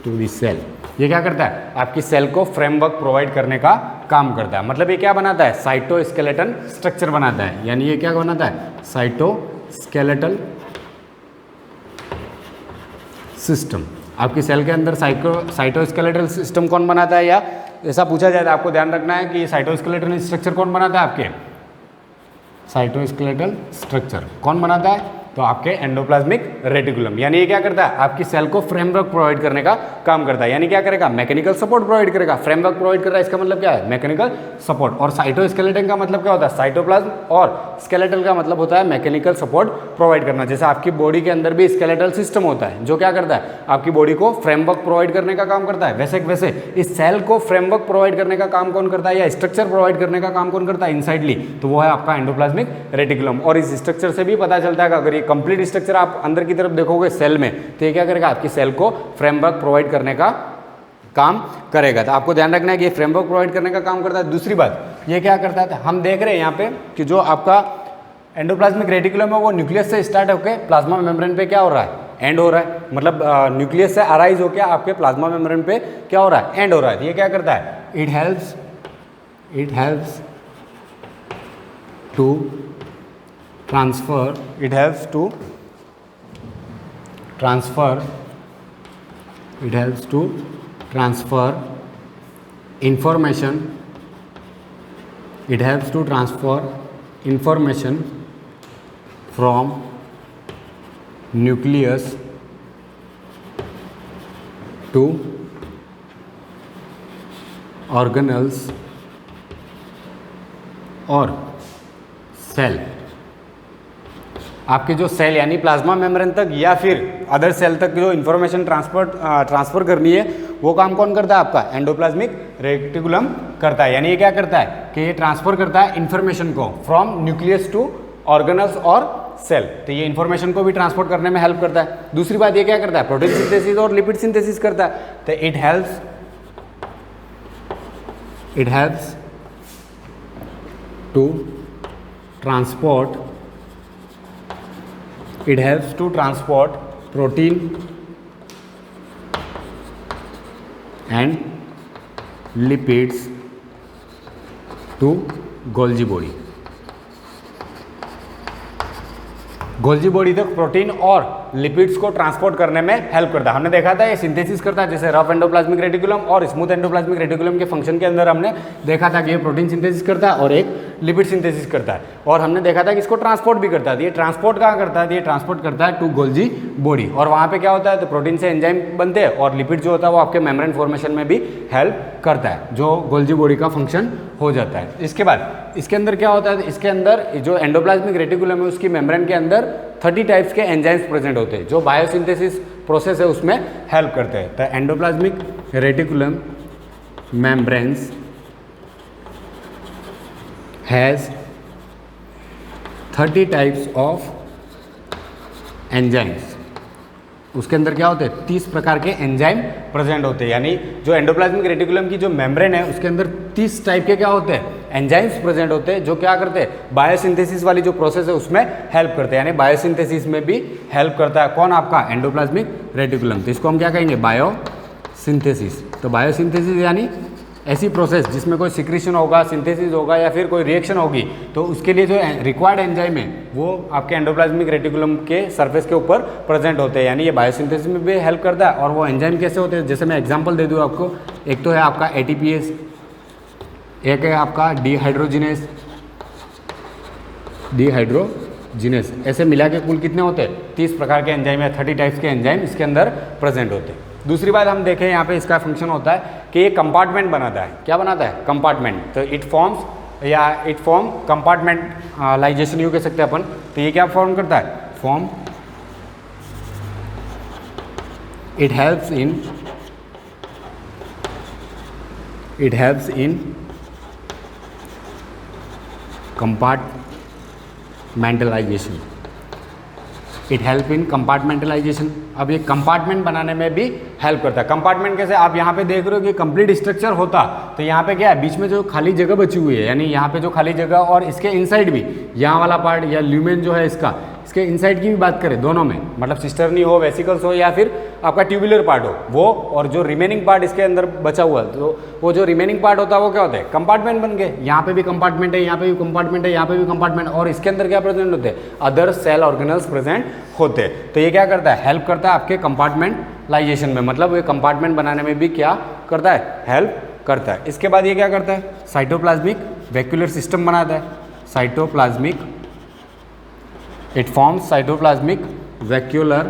S3: the cell. ये क्या करता है, आपकी सेल को फ्रेमवर्क प्रोवाइड करने का काम करता है। मतलब ये क्या बनाता है, साइटोस्केलेटन स्ट्रक्चर बनाता है। यानी ये क्या बनाता है, साइटोस्केलेटल सिस्टम। आपकी सेल के अंदर साइटोस्केलेटल सिस्टम कौन बनाता है, या ऐसा पूछा जाए तो आपको ध्यान रखना है कि साइटोस्केलेटल स्ट्रक्चर कौन बनाता है, आपके साइटोस्केलेटल स्ट्रक्चर कौन बनाता है, तो आपके एंडोप्लाज्मिक रेटिकुलम। यानी ये क्या करता है, आपकी सेल को फ्रेमवर्क प्रोवाइड करने का काम करता है। यानी क्या करेगा, मैकेनिकल सपोर्ट प्रोवाइड करेगा। फ्रेमवर्क प्रोवाइड कर रहा है, इसका मतलब क्या है, मैकेनिकल सपोर्ट। और साइटोस्केलेटन का मतलब क्या होता है, साइटोप्लाज्म, और स्केलेटल का मतलब होता है मैकेनिकल सपोर्ट प्रोवाइड करना। जैसे आपकी बॉडी के अंदर भी स्केलेटल सिस्टम होता है, जो क्या करता है, आपकी बॉडी को फ्रेमवर्क प्रोवाइड करने का काम करता है। वैसे इस सेल को फ्रेमवर्क प्रोवाइड करने का काम कौन करता है, या स्ट्रक्चर प्रोवाइड करने का काम कौन करता है इनसाइडली, तो वो है आपका एंडोप्लाज्मिक रेटिकुलम। और इस स्ट्रक्चर से भी पता चलता है कि अगर ये कंप्लीट स्ट्रक्चर आप अंदर की तरफ देखोगे सेल में, तो ये क्या करेगा, आपकी सेल को फ्रेमवर्क प्रोवाइड करने का काम करेगा। तो आपको ध्यान रखना है कि ये फ्रेमवर्क प्रोवाइड करने का काम करता है। दूसरी बात, ये क्या करता है, हम देख रहे हैं यहाँ पे कि जो आपका एंडोप्लाज्मिक रेटिकुलम है वो न्यूक्लियस से स्टार्ट होकर प्लाज्मा मेम्ब्रेन पे क्या हो रहा है, एंड हो रहा है। मतलब न्यूक्लियस से अराइज होकर आपके प्लाज्मा मेम्ब्रेन पे क्या हो रहा है, एंड हो रहा है। ये क्या करता है, it helps to transfer information from nucleus to organelles और सेल। आपके जो सेल यानी प्लाज्मा मेम्ब्रेन तक या फिर अदर सेल तक जो इन्फॉर्मेशन ट्रांसफर करनी है, वो काम कौन करता है, आपका एंडोप्लाज्मिक रेटिकुलम करता है। यानी ये क्या करता है कि ये ट्रांसफर करता है इन्फॉर्मेशन को फ्रॉम न्यूक्लियस टू ऑर्गेनल्स और सेल। तो ये इन्फॉर्मेशन को भी ट्रांसपोर्ट करने में हेल्प करता है। दूसरी बात, ये क्या करता है, प्रोटीन सिंथेसिस और लिपिड सिंथेसिस करता है। तो it helps to transport protein and lipids to Golgi body. Golgi body तक प्रोटीन और लिपिड्स को ट्रांसपोर्ट करने में हेल्प करता है। हमने देखा था ये सिंथेसिस करता है, जैसे रफ एंडोप्लाज्मिक रेटिकुलम और स्मूथ एंडोप्लाज्मिक रेटिकुलम के फंक्शन के अंदर हमने देखा था कि ये प्रोटीन सिंथेसिस करता है और एक लिपिड सिंथेसिस करता है। और हमने देखा था कि इसको ट्रांसपोर्ट भी करता है। ये ट्रांसपोर्ट कहाँ करता है, ये ट्रांसपोर्ट करता है टू गोल्जी बॉडी। और वहाँ पे क्या होता है, तो प्रोटीन से एंजाइम बनते हैं और लिपिड जो होता है वो आपके मेम्ब्रेन फॉर्मेशन में भी हेल्प करता है, जो गोल्जी बॉडी का फंक्शन हो जाता है। इसके बाद इसके अंदर क्या होता है, इसके अंदर जो एंडोप्लाज्मिक रेटिकुलम है उसकी मेम्ब्रेन के अंदर 30 टाइप्स के एंजाइम्स प्रेजेंट होते हैं, जो बायोसिंथेसिस प्रोसेस है उसमें हेल्प करते हैं। तो endoplasmic reticulum membranes has 30 types of enzymes. उसके अंदर क्या होते हैं, 30 प्रकार के एंजाइम प्रेजेंट होते हैं। यानी जो एंडोप्लाज्मिक रेटिकुलम की जो मेम्ब्रेन है उसके अंदर 30 टाइप के क्या होते हैं, एंजाइम्स प्रेजेंट होते हैं, जो क्या करते हैं, बायोसिंथेसिस वाली जो प्रोसेस है उसमें हेल्प करते हैं। यानी बायोसिंथेसिस में भी हेल्प करता है कौन, आपका एंडोप्लाज्मिक रेटिकुलम। तो इसको हम क्या कहेंगे, बायोसिंथेसिस। तो बायोसिंथेसिस यानी ऐसी प्रोसेस जिसमें कोई सिक्रीशन होगा, सिंथेसिस होगा या फिर कोई रिएक्शन होगी, तो उसके लिए जो रिक्वायर्ड एंजाइम है वो आपके एंडोप्लाज्मिक रेटिकुलम के सरफेस के ऊपर प्रेजेंट होते हैं। यानी ये बायोसिंथेसिस में भी हेल्प करता है। और वो एंजाइम कैसे होते हैं, जैसे मैं एग्जांपल दे दूँ आपको। एक तो है आपका ATPase, एक है आपका डिहाइड्रोजिनेस, ऐसे मिला के कुल कितने होते हैं? 30 प्रकार के एंजाइम या 30 टाइप्स के एंजाइम इसके अंदर प्रेजेंट होते हैं। दूसरी बात हम देखें यहाँ पे इसका फंक्शन होता है कि ये कंपार्टमेंट बनाता है। क्या बनाता है? कंपार्टमेंट। तो इट फॉर्म कंपार्टमेंटलाइजेशन यूँ कह सकते हैं अपन। तो ये क्या फॉर्म करता है? It helps in compartmentalisation. अब ये कंपार्टमेंट बनाने में भी हेल्प करता है। कंपार्टमेंट कैसे? आप यहाँ पे देख रहे हो कि कंप्लीट स्ट्रक्चर होता, तो यहाँ पे क्या है? बीच में जो खाली जगह बची हुई है, यानी यहाँ पे जो खाली जगह और इसके इनसाइड भी, यहाँ वाला पार्ट या ल्यूमेन जो है इसके इनसाइड की भी बात करें, दोनों में, मतलब सिस्टर्नी हो, वेसिकल्स हो या फिर आपका ट्यूबुलर पार्ट हो, वो और जो रिमेनिंग पार्ट इसके अंदर बचा हुआ है, तो वो जो रिमेनिंग पार्ट होता है वो क्या होता है? कंपार्टमेंट बन गए। यहाँ पे भी कंपार्टमेंट है, यहाँ पे भी कंपार्टमेंट है, यहाँ पे भी कंपार्टमेंट, और इसके अंदर क्या प्रेजेंट होते हैं? अदर सेल ऑर्गेनल्स प्रेजेंट होते हैं। तो ये क्या करता है? हेल्प करता है आपके कंपार्टमेंटलाइजेशन में, मतलब ये कंपार्टमेंट बनाने में भी क्या करता है? हेल्प करता है। इसके बाद ये क्या करता है? साइटोप्लाज्मिक वैक्यूलर सिस्टम बनाता है। It forms cytoplasmic vacuolar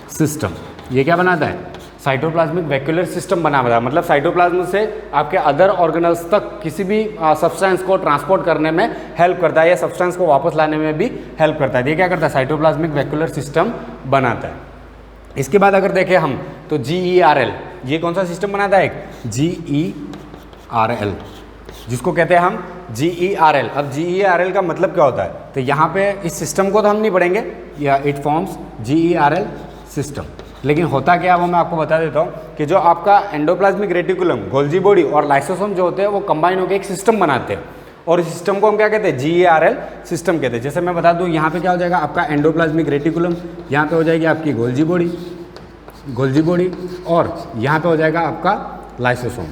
S3: system. ये क्या बनाता है? साइटोप्लाज्मिक वैक्यूलर सिस्टम बनाता है, मतलब साइटोप्लाज्म से आपके अदर ऑर्गेनल्स तक किसी भी सब्सटेंस को ट्रांसपोर्ट करने में हेल्प करता है, या सब्सटेंस को वापस लाने में भी हेल्प करता है। ये क्या करता है? साइटोप्लाज्मिक वैक्यूलर सिस्टम बनाता है। इसके बाद अगर देखें हम तो GERL, ये कौन सा सिस्टम बनाता है? GERL, जिसको कहते हैं हम GERL। अब GERL का मतलब क्या होता है? तो यहाँ पे इस सिस्टम को तो हम नहीं पढ़ेंगे, या इट फॉर्म्स GERL सिस्टम, लेकिन होता क्या है वो मैं आपको बता देता हूँ कि जो आपका एंडोप्लाज्मिक रेटिकुलम, गोल्जी बॉडी और लाइसोसोम जो होते हैं वो कंबाइन होकर एक सिस्टम बनाते हैं, और इस सिस्टम को हम क्या कहते हैं? GERL सिस्टम कहते हैं। जैसे मैं बता दूँ, यहाँ पे क्या हो जाएगा? आपका एंडोप्लाज्मिक रेटिकुलम, यहाँ पे हो जाएगी आपकी गोल्जी बॉडी, और यहाँ पे हो जाएगा आपका लाइसोसोम,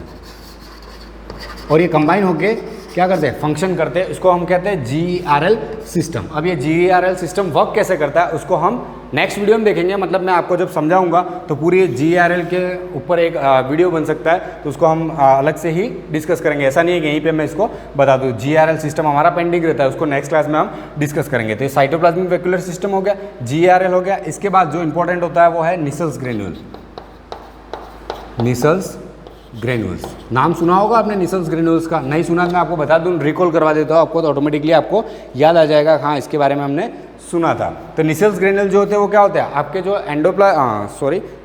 S3: और ये कंबाइन होके क्या करते हैं? फंक्शन करते हैं। इसको हम कहते हैं GERL सिस्टम। अब ये GERL सिस्टम वर्क कैसे करता है उसको हम नेक्स्ट वीडियो में देखेंगे, मतलब मैं आपको जब समझाऊंगा तो पूरी GERL के ऊपर एक वीडियो बन सकता है, तो उसको हम अलग से ही डिस्कस करेंगे। ऐसा नहीं है कि यहीं पे मैं इसको बता दूँ। GERL सिस्टम हमारा पेंडिंग रहता है, उसको नेक्स्ट क्लास में हम डिस्कस करेंगे। तो ये साइटोप्लाज्मिक वैक्यूलर सिस्टम हो गया, GERL हो गया। इसके बाद जो इंपॉर्टेंट होता है वो है निसल्स ग्रेन्यूल्स। नाम सुना होगा आपने निसल्स ग्रेन्यूल्स का? नहीं सुना मैं आपको बता दूं, रिकॉल करवा देता हूँ आपको, तो ऑटोमेटिकली आपको याद आ जाएगा, हाँ इसके बारे में हमने सुना था। तो निसल्स ग्रेन्यूल जो होते हैं वो क्या होते हैं? आपके जो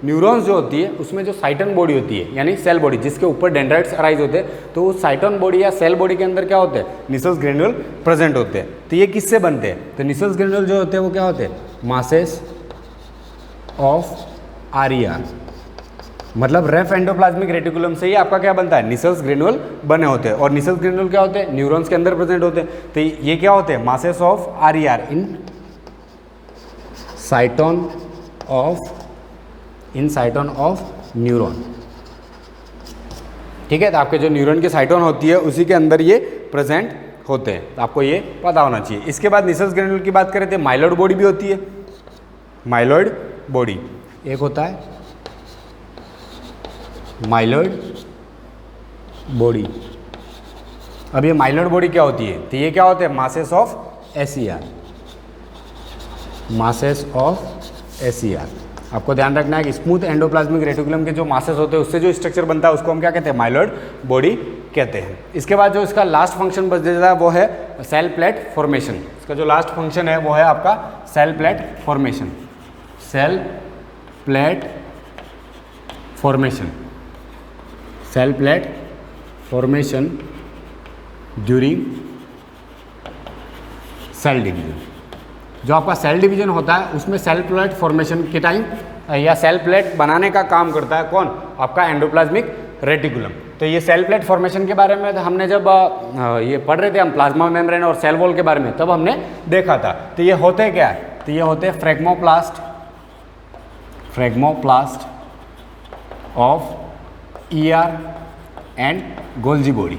S3: न्यूरॉन्स जो होती है उसमें जो साइटन बॉडी होती है, यानी सेल बॉडी जिसके ऊपर डेंड्राइट्स अराइज होते हैं, तो उस साइटन बॉडी या सेल बॉडी के अंदर क्या होते हैं? निसल्स ग्रेन्यूल प्रेजेंट होते हैं। तो ये किससे बनते हैं? तो निसल्स ग्रेन्यूल जो होते हैं वो क्या होते हैं? मासेस ऑफ RER, मतलब रेफ एंडोप्लाज्मिक रेटिकुलम से ही आपका क्या बनता है? निसल्स ग्रेन्यूल बने होते हैं। और निसल्स ग्रेन्यूल क्या होते हैं? न्यूरॉन्स के अंदर प्रेजेंट होते हैं। तो ये क्या होते हैं? Masses of RER in साइटोन of neuron. ठीक है, तो आपके जो न्यूरॉन की साइटोन होती है उसी के अंदर ये प्रेजेंट होते हैं, तो आपको ये पता होना चाहिए। इसके बाद निसल्स ग्रेन्यूल की बात करें तो माइलॉइड बॉडी भी होती है। माइलॉइड बॉडी एक होता है माइलॉइड बॉडी। अब ये माइलॉइड बॉडी क्या होती है? तो ये क्या होते हैं? Masses of SER। आपको ध्यान रखना है कि स्मूथ एंडोप्लाज्मिक रेटिकुलम के जो मासेस होते हैं उससे जो स्ट्रक्चर बनता है उसको हम क्या कहते हैं? माइलॉइड बॉडी कहते हैं। इसके बाद जो इसका लास्ट फंक्शन बच जाता है वो है सेल प्लेट फॉर्मेशन। इसका जो लास्ट फंक्शन है वो है आपका cell plate formation during cell division. जो आपका सेल डिवीजन होता है उसमें सेल प्लेट फॉर्मेशन के टाइम या सेल प्लेट बनाने का काम करता है कौन? आपका एंडोप्लाज्मिक रेटिकुलम। तो ये सेल प्लेट फॉर्मेशन के बारे में हमने जब ये पढ़ रहे थे हम प्लाज्मा मेम्ब्रेन और सेल वॉल के बारे में, तब हमने देखा था। तो ये होते क्या है? तो ये होते phragmoplast of ER and Golgi body.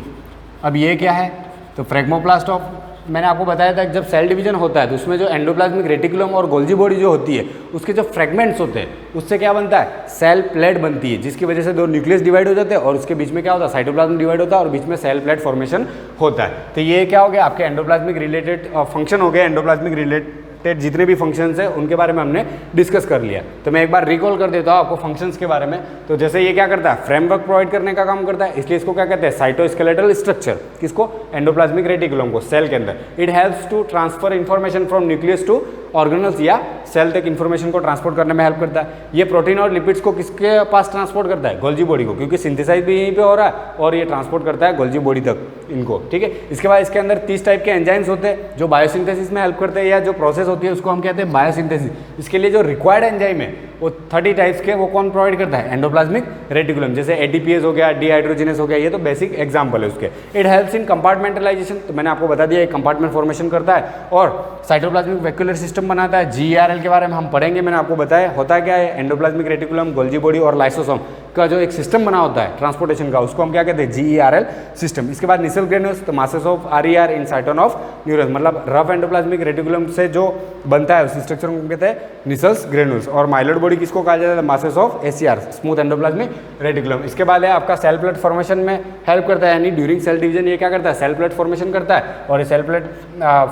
S3: अब ये क्या है? तो फ्रेगमोप्लास्ट ऑफ मैंने आपको बताया था कि जब सेल डिवीजन होता है तो उसमें जो एंडोप्लाज्मिक रेटिकुलम और गोल्जी बॉडी जो होती है उसके जो फ्रेगमेंट्स होते हैं उससे क्या बनता है, सेल प्लेट बनती है, जिसकी वजह से दो न्यूक्लियस डिवाइड हो जाते हैं और उसके बीच में क्या होता है, साइटोप्लाज्म डिवाइड होता है और बीच में सेल प्लेट फॉर्मेशन होता है। तो ये क्या हो गया, आपके एंडोप्लाज्मिक रिलेटेड फंक्शन हो गया। एंडोप्लाज्मिक रिलेटेड जितने भी फंक्शंस हैं उनके बारे में हमने डिस्कस कर लिया। तो मैं एक बार रिकॉल कर देता हूँ आपको फंक्शंस के बारे में। तो जैसे ये क्या करता है, फ्रेमवर्क प्रोवाइड करने का काम करता है, इसलिए इसको क्या कहते हैं, साइटोस्केलेटल स्ट्रक्चर। किसको, एंडोप्लाज्मिक रेटिकुलम को, सेल के अंदर। It helps to transfer information from nucleus to organelles या सेल तक इंफॉर्मेशन को ट्रांसपोर्ट करने में हेल्प करता है। ये प्रोटीन और लिपिड्स को किसके पास ट्रांसपोर्ट करता है, गोल्जी बॉडी को, क्योंकि सिंथेसाइज भी यहीं पे हो रहा है और ये ट्रांसपोर्ट करता है गोल्जी बॉडी तक इनको, ठीक है। इसके बाद इसके अंदर 30 टाइप के एंजाइम्स होते हैं जो बायोसिंथेसिस में हेल्प करते हैं, या जो प्रोसेस होती है उसको हम कहते हैं बायोसिंथेसिस। इसके लिए जो रिक्वायर्ड एंजाइम है वो 30 टाइप्स के, वो कौन प्रोवाइड करता है, एंडोप्लाज्मिक रेटिकुलम। जैसे एटीपीएस हो गया, डीहाइड्रोजिनेस हो गया, ये तो बेसिक एग्जाम्पल है उसके। इट हेल्प्स इन कंपार्टमेंटलाइजेशन, तो मैंने आपको बता दिया एक कंपार्टमेंट फॉर्मेशन करता है और साइटोप्लाज्मिक वैक्यूलर सिस्टम बनाता है। जीईआरएल के बारे में हम पढ़ेंगे, मैंने आपको बताया होता क्या है, एंडोप्लाज्मिक रेटिकुलम, गोल्जी बॉडी और लाइसोसोम का जो एक सिस्टम बना होता है ट्रांसपोर्टेशन का, उसको हम क्या कहते हैं, जीईआरएल सिस्टम। इसके बाद निसल ग्रेन्यूल्स, तो masses of RER in साइटोन of neurons, मतलब रफ एंडोप्लाज्मिक रेटिकुलम से जो बनता है उस स्ट्रक्चर को कहते हैं निसल्स ग्रेन्यूल्स। और माइलोइड बॉडी किसको कहा जाता है, masses of ACR, smooth endoplasmic reticulum. इसके बाद है आपका सेल प्लेट फॉर्मेशन में हेल्प करता है, यानी ड्यूरिंग सेल डिवीजन ये क्या करता है, सेल प्लेट फॉर्मेशन करता है। और ये सेल प्लेट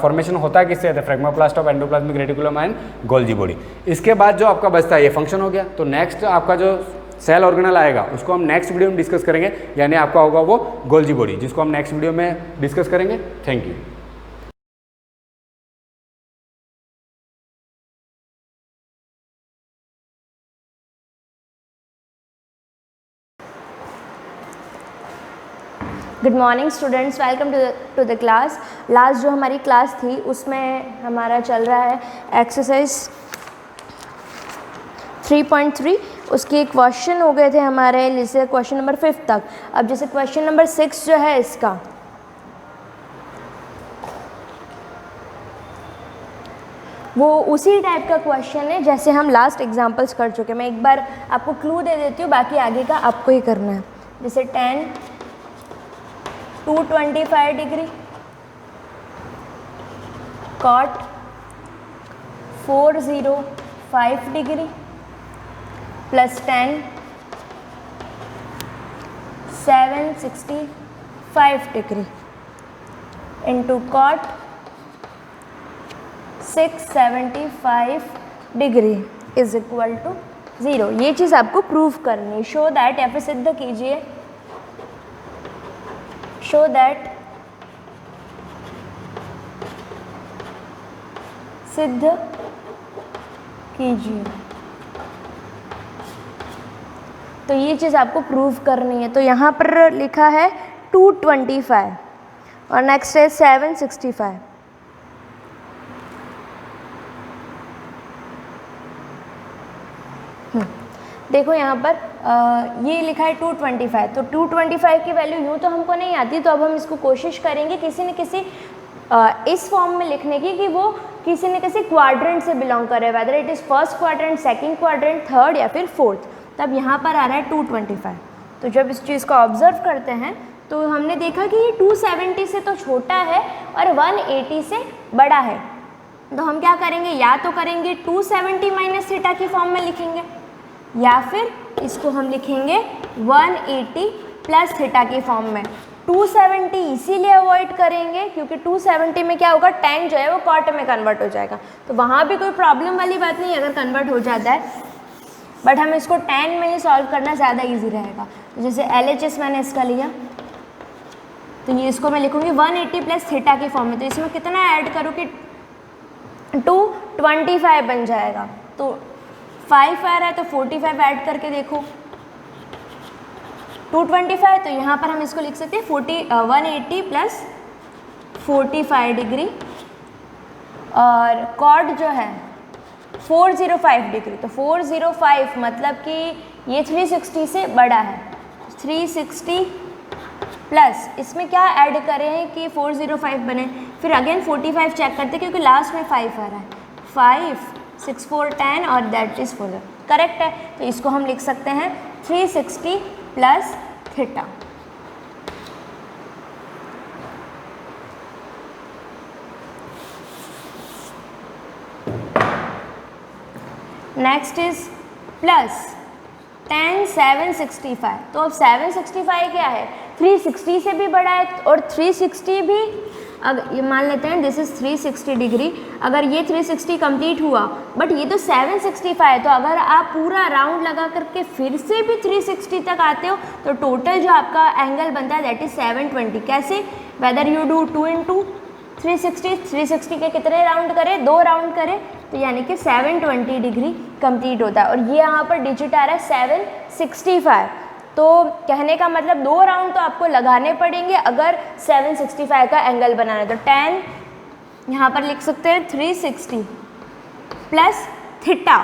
S3: फॉर्मेशन होता है किससे, phragmoplast of endoplasmic reticulum and Golgi body. इसके बाद जो आपका बचता है ये फंक्शन हो गया। तो नेक्स्ट आपका जो सेल ऑर्गेनल आएगा उसको हम नेक्स्ट वीडियो में डिस्कस करेंगे, यानी आपका होगा वो गोल्जी बॉडी, जिसको हम नेक्स्ट वीडियो में डिस्कस करेंगे। Thank you.
S4: Good morning students, welcome to the class. Last जो हमारी क्लास थी उसमें हमारा चल रहा है एक्सरसाइज 3.3। उसके क्वेश्चन हो गए थे हमारे, जैसे क्वेश्चन नंबर 5 तक। अब जैसे क्वेश्चन नंबर 6 जो है इसका, वो उसी टाइप का क्वेश्चन है जैसे हम लास्ट एग्जांपल्स कर चुके हैं। मैं एक बार आपको क्लू दे देती हूँ, बाकी आगे का आपको ही करना है। जैसे 10 225 degree cot 405 degree plus 10 765 degree into cot 675 degree is equal to 0। ये चीज़ आपको प्रूव करनी है। शो दैट, या फिर सिद्ध कीजिए, शो दैट, सिद्ध कीजिए। तो ये चीज़ आपको प्रूव करनी है। तो यहाँ पर लिखा है 225 और नेक्स्ट है 765। देखो यहाँ पर ये लिखा है 225, तो 225 की वैल्यू यूँ तो हमको नहीं आती, तो अब हम इसको कोशिश करेंगे किसी न किसी इस फॉर्म में लिखने की कि वो किसी न किसी क्वाड्रेंट से बिलोंग करे, whether it is first quadrant, second quadrant, third या फिर फोर्थ। तब यहाँ पर आ रहा है 225। तो जब इस चीज़ को ऑब्जर्व करते हैं तो हमने देखा कि ये 270 से तो छोटा है और 180 से बड़ा है। तो हम क्या करेंगे, या तो करेंगे 270 माइनस थीटा की फॉर्म में लिखेंगे, या फिर इसको हम लिखेंगे 180 प्लस थीटा की फॉर्म में। 270 इसीलिए अवॉइड करेंगे क्योंकि 270 में क्या होगा, tan जो है वो cot में कन्वर्ट हो जाएगा। तो वहाँ भी कोई प्रॉब्लम वाली बात नहीं अगर कन्वर्ट हो जाता है, बट हम इसको tan में ही सॉल्व करना ज़्यादा इजी रहेगा। तो जैसे LHS मैंने इसका लिया, तो ये इसको मैं लिखूँगी 180 प्लस थीटा की फॉर्म में। तो इसमें कितना ऐड करूँ कि 225 बन जाएगा। तो 5 आ रहा है तो 45 ऐड करके देखो 225, तो यहाँ पर हम इसको लिख सकते हैं 180 प्लस 45 डिग्री और कॉट जो है 405 डिग्री। तो 405 मतलब कि ये 360 से बड़ा है। 360 प्लस इसमें क्या ऐड करें कि 405 बने, फिर अगेन 45 चेक करते क्योंकि लास्ट में 5 आ रहा है। 5 6 4 10 और दैट इज़ 4 करेक्ट है। तो इसको हम लिख सकते हैं 360 plus theta. Next is plus tan 765। तो अब 765 क्या है, 360 से भी बड़ा है और 360 भी, अगर ये मान लेते हैं दिस इज 360 डिग्री, अगर ये 360 कंप्लीट हुआ बट ये तो 765 है, तो अगर आप पूरा राउंड लगा करके फिर से भी 360 तक आते हो तो टोटल जो आपका एंगल बनता है दैट इज 720। कैसे, वेदर यू डू 2 into 360 के कितने राउंड करें, 2 राउंड करें, तो यानी कि 720 डिग्री कंप्लीट होता है। और ये यहाँ पर डिजिट आ रहा है 765, तो कहने का मतलब 2 राउंड तो आपको लगाने पड़ेंगे अगर 765 का एंगल बनाना है। तो tan यहाँ पर लिख सकते हैं 360 प्लस थीटा,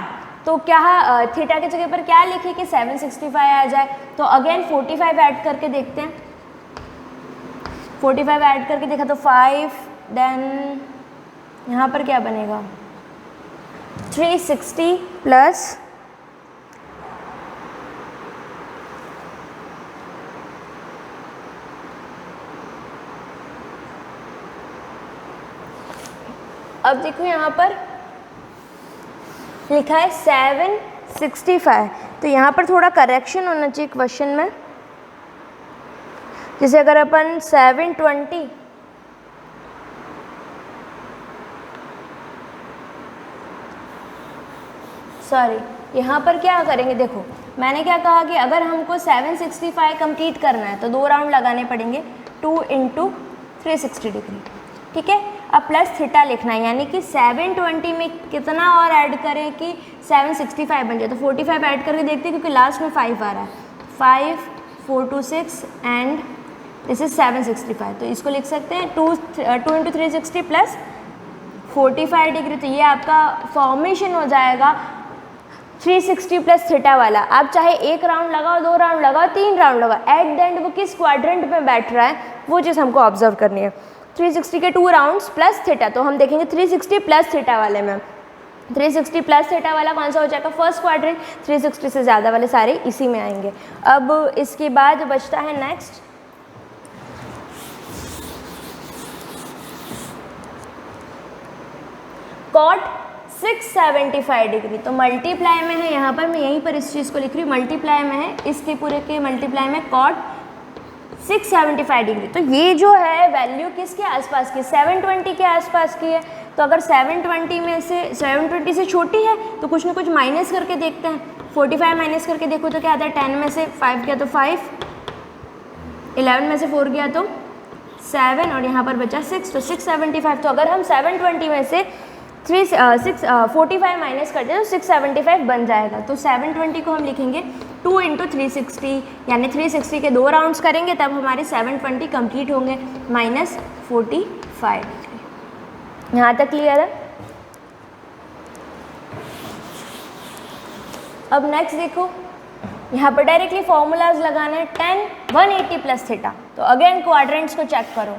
S4: तो क्या थीटा की जगह पर क्या लिखे कि 765 आ जाए, तो अगेन 45 ऐड करके देखते हैं। 45 ऐड करके देखा तो 5, देन यहाँ पर क्या बनेगा 360 प्लस अब देखो यहाँ पर लिखा है 765, तो यहाँ पर थोड़ा करेक्शन होना चाहिए क्वेश्चन में। जैसे अगर अपन 720 सॉरी यहाँ पर क्या करेंगे, देखो मैंने क्या कहा कि अगर हमको 765 कंप्लीट करना है तो 2 राउंड लगाने पड़ेंगे 2 into 360 डिग्री, ठीक है। अब प्लस थीटा लिखना है, यानी कि 720 में कितना और ऐड करें कि 765 बन जाए, तो 45 ऐड करके देखते हैं क्योंकि लास्ट में 5 आ रहा है, 5 4 2 6 एंड दिस इज 765, तो इसको लिख सकते हैं 2 into 360 प्लस 45 डिग्री, तो ये आपका फॉर्मेशन हो जाएगा 360 प्लस थीटा वाला। आप चाहे 1 राउंड लगाओ, 2 राउंड लगाओ, 3 राउंड लगाओ, एट द एंड वो किस क्वाड्रेंट में बैठ रहा है वो चीज़ हमको ऑब्जर्व करनी है। 360 के 2 राउंड्स प्लस थीटा, तो हम देखेंगे 360 प्लस थीटा वाले में, 360 प्लस थीटा वाला कौन सा हो जाएगा, फर्स्ट क्वाड्रेंट, 360 से ज़्यादा वाले सारे इसी में आएंगे। अब इसके बाद बचता है नेक्स्ट कॉट 675 डिग्री, तो मल्टीप्लाई में है, यहाँ पर मैं यहीं पर इस चीज़ को लिख रही हूँ, मल्टीप्लाई में है, इसके पूरे के मल्टीप्लाई में कॉट 675 डिग्री। तो ये जो है वैल्यू किसके आसपास की, 720 के आसपास की है। तो अगर 720 में से 720 से छोटी है तो कुछ ना कुछ माइनस करके देखते हैं। 45 माइनस करके देखो तो क्या आता है, 10 में से 5 गया तो 5, 11 में से 4 गया तो 7 और यहाँ पर बचा 6, तो 675। तो अगर हम 720 में से 45 माइनस करते हैं तो 675 बन जाएगा। तो 720 को हम लिखेंगे 2 into 360, यानी 360 के 2 राउंड्स करेंगे तब हमारे 720 कंप्लीट होंगे, माइनस 45। यहाँ तक क्लियर है। अब नेक्स्ट देखो, यहाँ पर डायरेक्टली फॉर्मूलाज लगाना है, 10 180 प्लस थीटा। तो अगेन क्वाड्रेंट्स को चेक करो।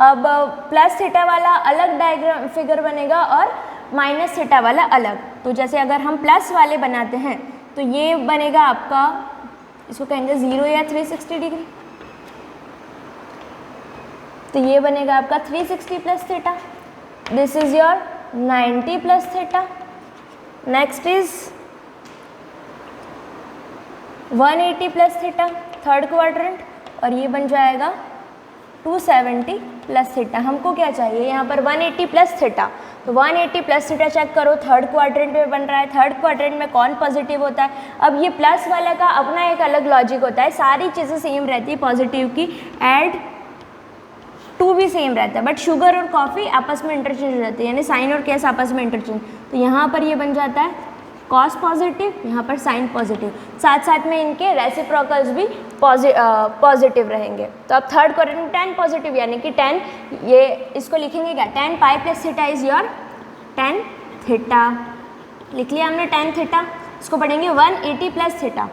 S4: अब प्लस थीटा वाला अलग डायग्राम फिगर बनेगा और माइनस थीटा वाला अलग। तो जैसे अगर हम प्लस वाले बनाते हैं तो ये बनेगा आपका, इसको कहेंगे 0 या 360 डिग्री, तो ये बनेगा आपका 360 plus theta. This is your 90 plus theta. Next is 180 plus theta, third quadrant, और ये बन जाएगा 270 प्लस थीटा। हमको क्या चाहिए यहाँ पर 180 प्लस थीटा, तो 180 प्लस थीटा चेक करो, थर्ड क्वाड्रेंट में बन रहा है। थर्ड क्वाड्रेंट में कौन पॉजिटिव होता है। अब ये प्लस वाला का अपना एक अलग लॉजिक होता है, सारी चीज़ें सेम रहती है पॉजिटिव की, ऐड 2 भी सेम रहता है, बट शुगर और कॉफ़ी आपस में इंटरचेंज हो जाती है, यानी साइन और केस आपस में इंटरचेंज। तो यहाँ पर ये बन जाता है कॉस पॉजिटिव, यहाँ पर साइन पॉजिटिव, साथ साथ में इनके रेसिप्रोकल्स भी पॉजिटिव रहेंगे। तो अब थर्ड क्वाड्रेंट में 10 पॉजिटिव, यानी कि 10, ये इसको लिखेंगे क्या, 10 pi plus theta is your 10 theta. लिख लिया हमने 10 थीटा। इसको पढ़ेंगे 180 प्लस थीटा,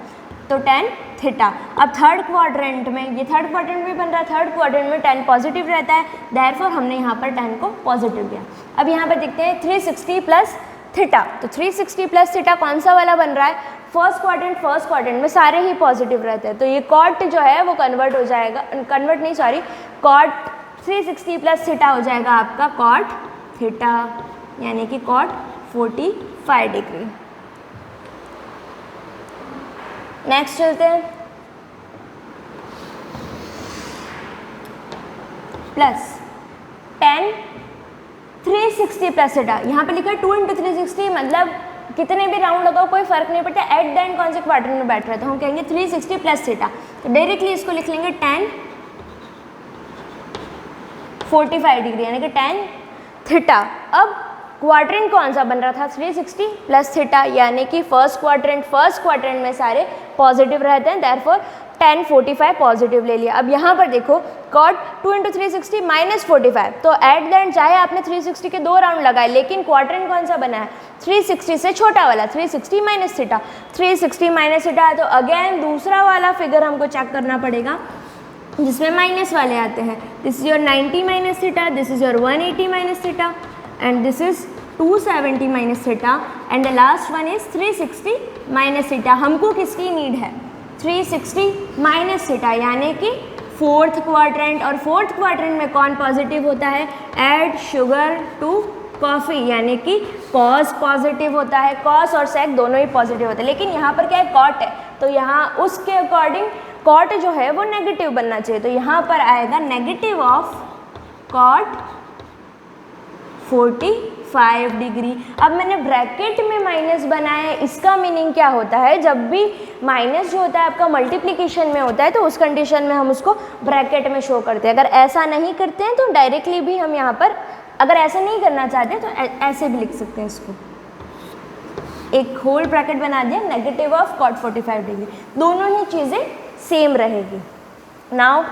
S4: तो 10 थीटा। अब थर्ड क्वाड्रेंट में, ये थर्ड क्वाड्रेंट में बन रहा है, थर्ड क्वाड्रेंट में 10 पॉजिटिव रहता है, देयरफॉर हमने यहाँ पर 10 को पॉजिटिव दिया। अब यहाँ पर देखते हैं 360 प्लस थीटा, तो 360 प्लस थीटा कौन सा वाला बन रहा है, फर्स्ट क्वाड्रेंट में सारे ही पॉजिटिव रहते हैं, तो ये कॉट जो है वो कन्वर्ट हो जाएगा, कन्वर्ट नहीं सॉरी, कॉट 360 प्लस थीटा हो जाएगा आपका कॉट थीटा, यानी कि कॉट 45 डिग्री। नेक्स्ट चलते हैं, प्लस टेन 360 प्लस थीटा, यहाँ पे लिखा है 2 × 360, मतलब कितने भी राउंड लगाओ कोई फर्क नहीं पड़ता, एट द एंड कौन से क्वाड्रेंट में बैठ रहा है, तो हम कहेंगे 360 प्लस थीटा। तो डायरेक्टली इसको लिख लेंगे tan 45 डिग्री, यानी कि tan थीटा। अब क्वाड्रेंट कौन सा बन रहा था, 360 प्लस थीटा, यानी कि फर्स्ट क्वाड्रेंट में सारे पॉजिटिव रहते हैं, देयरफॉर tan 45 पॉजिटिव ले लिया। अब यहाँ पर देखो cot 2 × 360 माइनस 45, तो एट द एंड चाहे आपने 360 के 2 राउंड लगाए, लेकिन क्वाड्रेंट कौन सा बना है, 360 से छोटा वाला, 360 माइनस थीटा, 360 माइनस थीटा है, तो अगेन दूसरा वाला फिगर हमको चेक करना पड़ेगा जिसमें माइनस वाले आते हैं। This is your 90 minus theta, this is your 180 minus theta, and this is 270 minus theta, and the last one is 360 minus theta. हमको किसकी नीड है, 360 माइनस थीटा, यानी कि फोर्थ क्वाड्रेंट, और फोर्थ क्वाड्रेंट में कौन पॉजिटिव होता है, ऐड शुगर टू कॉफ़ी, यानी कि कॉस पॉजिटिव होता है, कॉस और सेक दोनों ही पॉजिटिव होते हैं, लेकिन यहाँ पर क्या है, कॉट है, तो यहाँ उसके अकॉर्डिंग कॉट जो है वो नेगेटिव बनना चाहिए, तो यहाँ पर आएगा नेगेटिव ऑफ कॉट 45 डिग्री। अब मैंने ब्रैकेट में माइनस बनाया है, इसका मीनिंग क्या होता है, जब भी माइनस जो होता है आपका मल्टीप्लिकेशन में होता है तो उस कंडीशन में हम उसको ब्रैकेट में शो करते हैं। अगर ऐसा नहीं करते हैं तो डायरेक्टली भी हम यहाँ पर, अगर ऐसा नहीं करना चाहते तो ऐसे भी लिख सकते हैं इसको, एक होल ब्रैकेट बना दिया, नेगेटिव ऑफ कॉट 45 डिग्री, दोनों ही चीज़ें सेम रहेगी। Now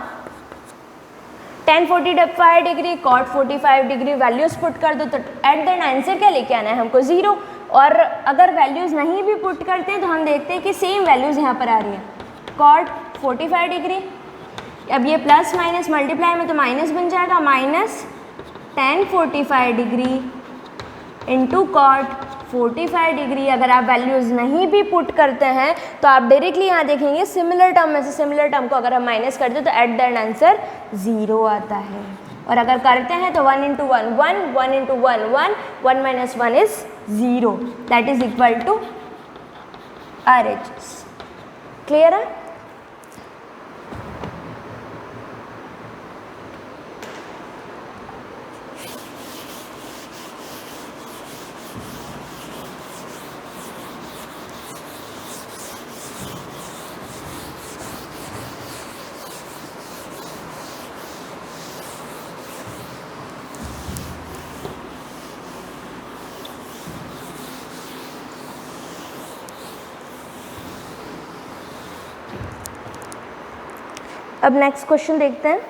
S4: tan 45 degree cot 45 degree values put कर दो, तो एट द एंड आंसर क्या लेके आना है हमको, 0। और अगर वैल्यूज़ नहीं भी पुट करते हैं तो हम देखते हैं कि सेम वैल्यूज़ यहाँ पर आ रही हैं, कॉट 45 डिग्री, अब ये प्लस माइनस मल्टीप्लाई में तो माइनस बन जाएगा, minus tan 45 degree into cot 45 degree. अगर आप वैल्यूज़ नहीं भी पुट करते हैं तो आप डायरेक्टली यहाँ देखेंगे सिमिलर टर्म में से सिमिलर टर्म को अगर हम माइनस करते हैं तो एट द एंड आंसर 0 आता है, और अगर करते हैं तो 1 × 1 1, 1 × 1 1, 1 - 1 is 0, that is equal to RHS। Clear है? अब नेक्स्ट क्वेश्चन देखते हैं,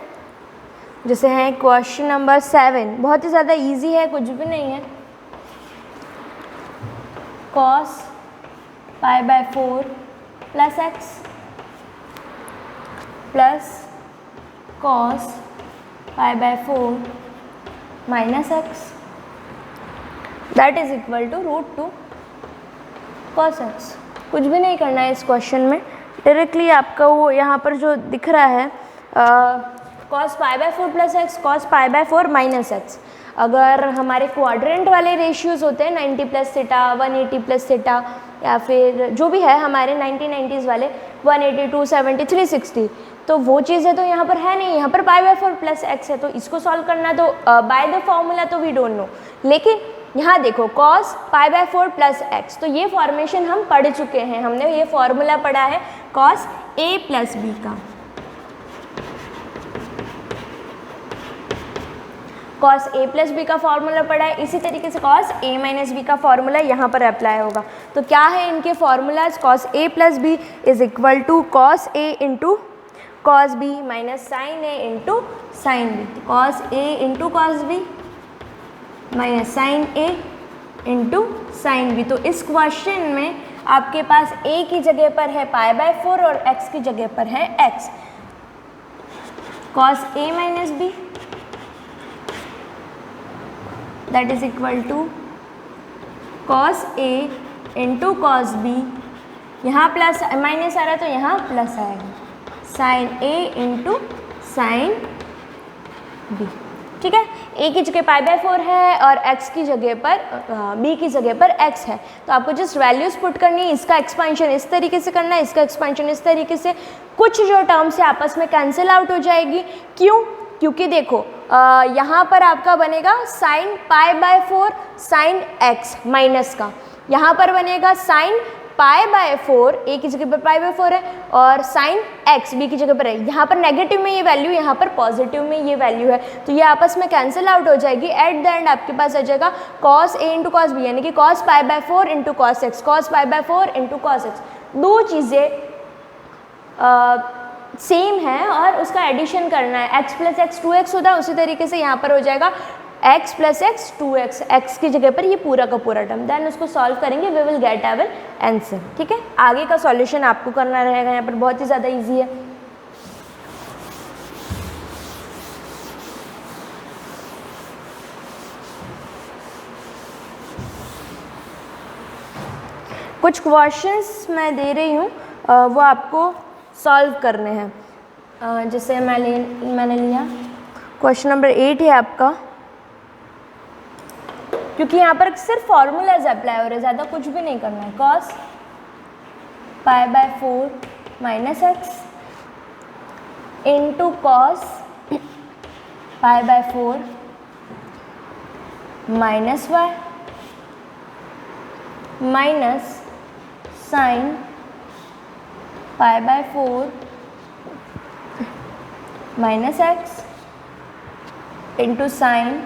S4: जैसे है क्वेश्चन नंबर 7, बहुत ही ज़्यादा इजी है, कुछ भी नहीं है। cos π/4 plus x plus cos π/4 minus x, that is equal to √2 cos x। कुछ भी नहीं करना है इस क्वेश्चन में, डायरेक्टली आपका वो यहाँ पर जो दिख रहा है cos π/4 plus x cos π/4 minus x, अगर हमारे क्वाड्रेंट वाले रेशियोज़ होते हैं 90 प्लस थीटा, 180 प्लस थीटा, या फिर जो भी है हमारे 1990s वाले 180, 270, 360, तो वो चीज़ें तो यहाँ पर है नहीं, यहाँ पर π/4 प्लस एक्स है, तो इसको सॉल्व करना तो बाय द फॉर्मूला तो वी डोंट नो, लेकिन यहाँ देखो cos π/4 प्लस एक्स, तो ये फॉर्मेशन हम पढ़ चुके हैं, हमने ये फॉर्मूला पढ़ा है cos a प्लस b का, cos a प्लस बी का फॉर्मूला पढ़ा है, इसी तरीके से cos a माइनस बी का फॉर्मूला यहाँ पर अप्लाई होगा। तो क्या है इनके formulas, cos a plus b is equal to cos a into cos b minus sin a into sin b, तो cos a into cos b minus sin a into sin b। तो इस question में आपके पास a की जगह पर है π/4 और x की जगह पर है x, cos a minus b that is equal to cos a into cos b, यहाँ प्लस माइनस आ रहा है तो यहाँ प्लस आएगा, sin a into sin b। ठीक है, a की जगह पाई बाय 4 है और x की जगह पर b की जगह पर x है, तो आपको जस्ट वैल्यूज पुट करनी है। इसका एक्सपेंशन इस तरीके से करना है, इसका एक्सपेंशन इस तरीके से, कुछ जो टर्म्स है आपस में कैंसिल आउट हो जाएगी। क्यों? क्योंकि देखो यहाँ पर आपका बनेगा sine pi by 4 sine x minus का, यहाँ पर बनेगा साइन पाई बाय 4, a की जगह पर पाई बाय 4 है, और साइन x b की जगह पर है। यहाँ पर नेगेटिव में ये वैल्यू, यहाँ पर पॉजिटिव में ये वैल्यू है, तो ये आपस में कैंसिल आउट हो जाएगी। एट द एंड आपके पास आ जाएगा cos a into cos b, यानी कि cos pi by 4 into cos x, cos pi by 4 into cos x. दो चीज़ें सेम है और उसका एडिशन करना है। x प्लस एक्स 2x होता है, उसी तरीके से यहाँ पर हो जाएगा x plus x 2x, x की जगह पर ये पूरा का पूरा टर्म, देन उसको सॉल्व करेंगे, we will get our answer. ठीक है, आगे का सॉल्यूशन आपको करना रहेगा, यहाँ पर बहुत ही ज़्यादा इजी है। कुछ क्वेश्चंस मैं दे रही हूँ, वो आपको सॉल्व करने हैं। जैसे मैंने लिया क्वेश्चन नंबर 8 है आपका, क्योंकि यहाँ पर सिर्फ फॉर्मूलाज अप्लाई हो रहे हैं, ज़्यादा कुछ भी नहीं करना है। cos pi by 4 minus x into cos pi by 4 minus y minus sine pi by 4 minus x into sine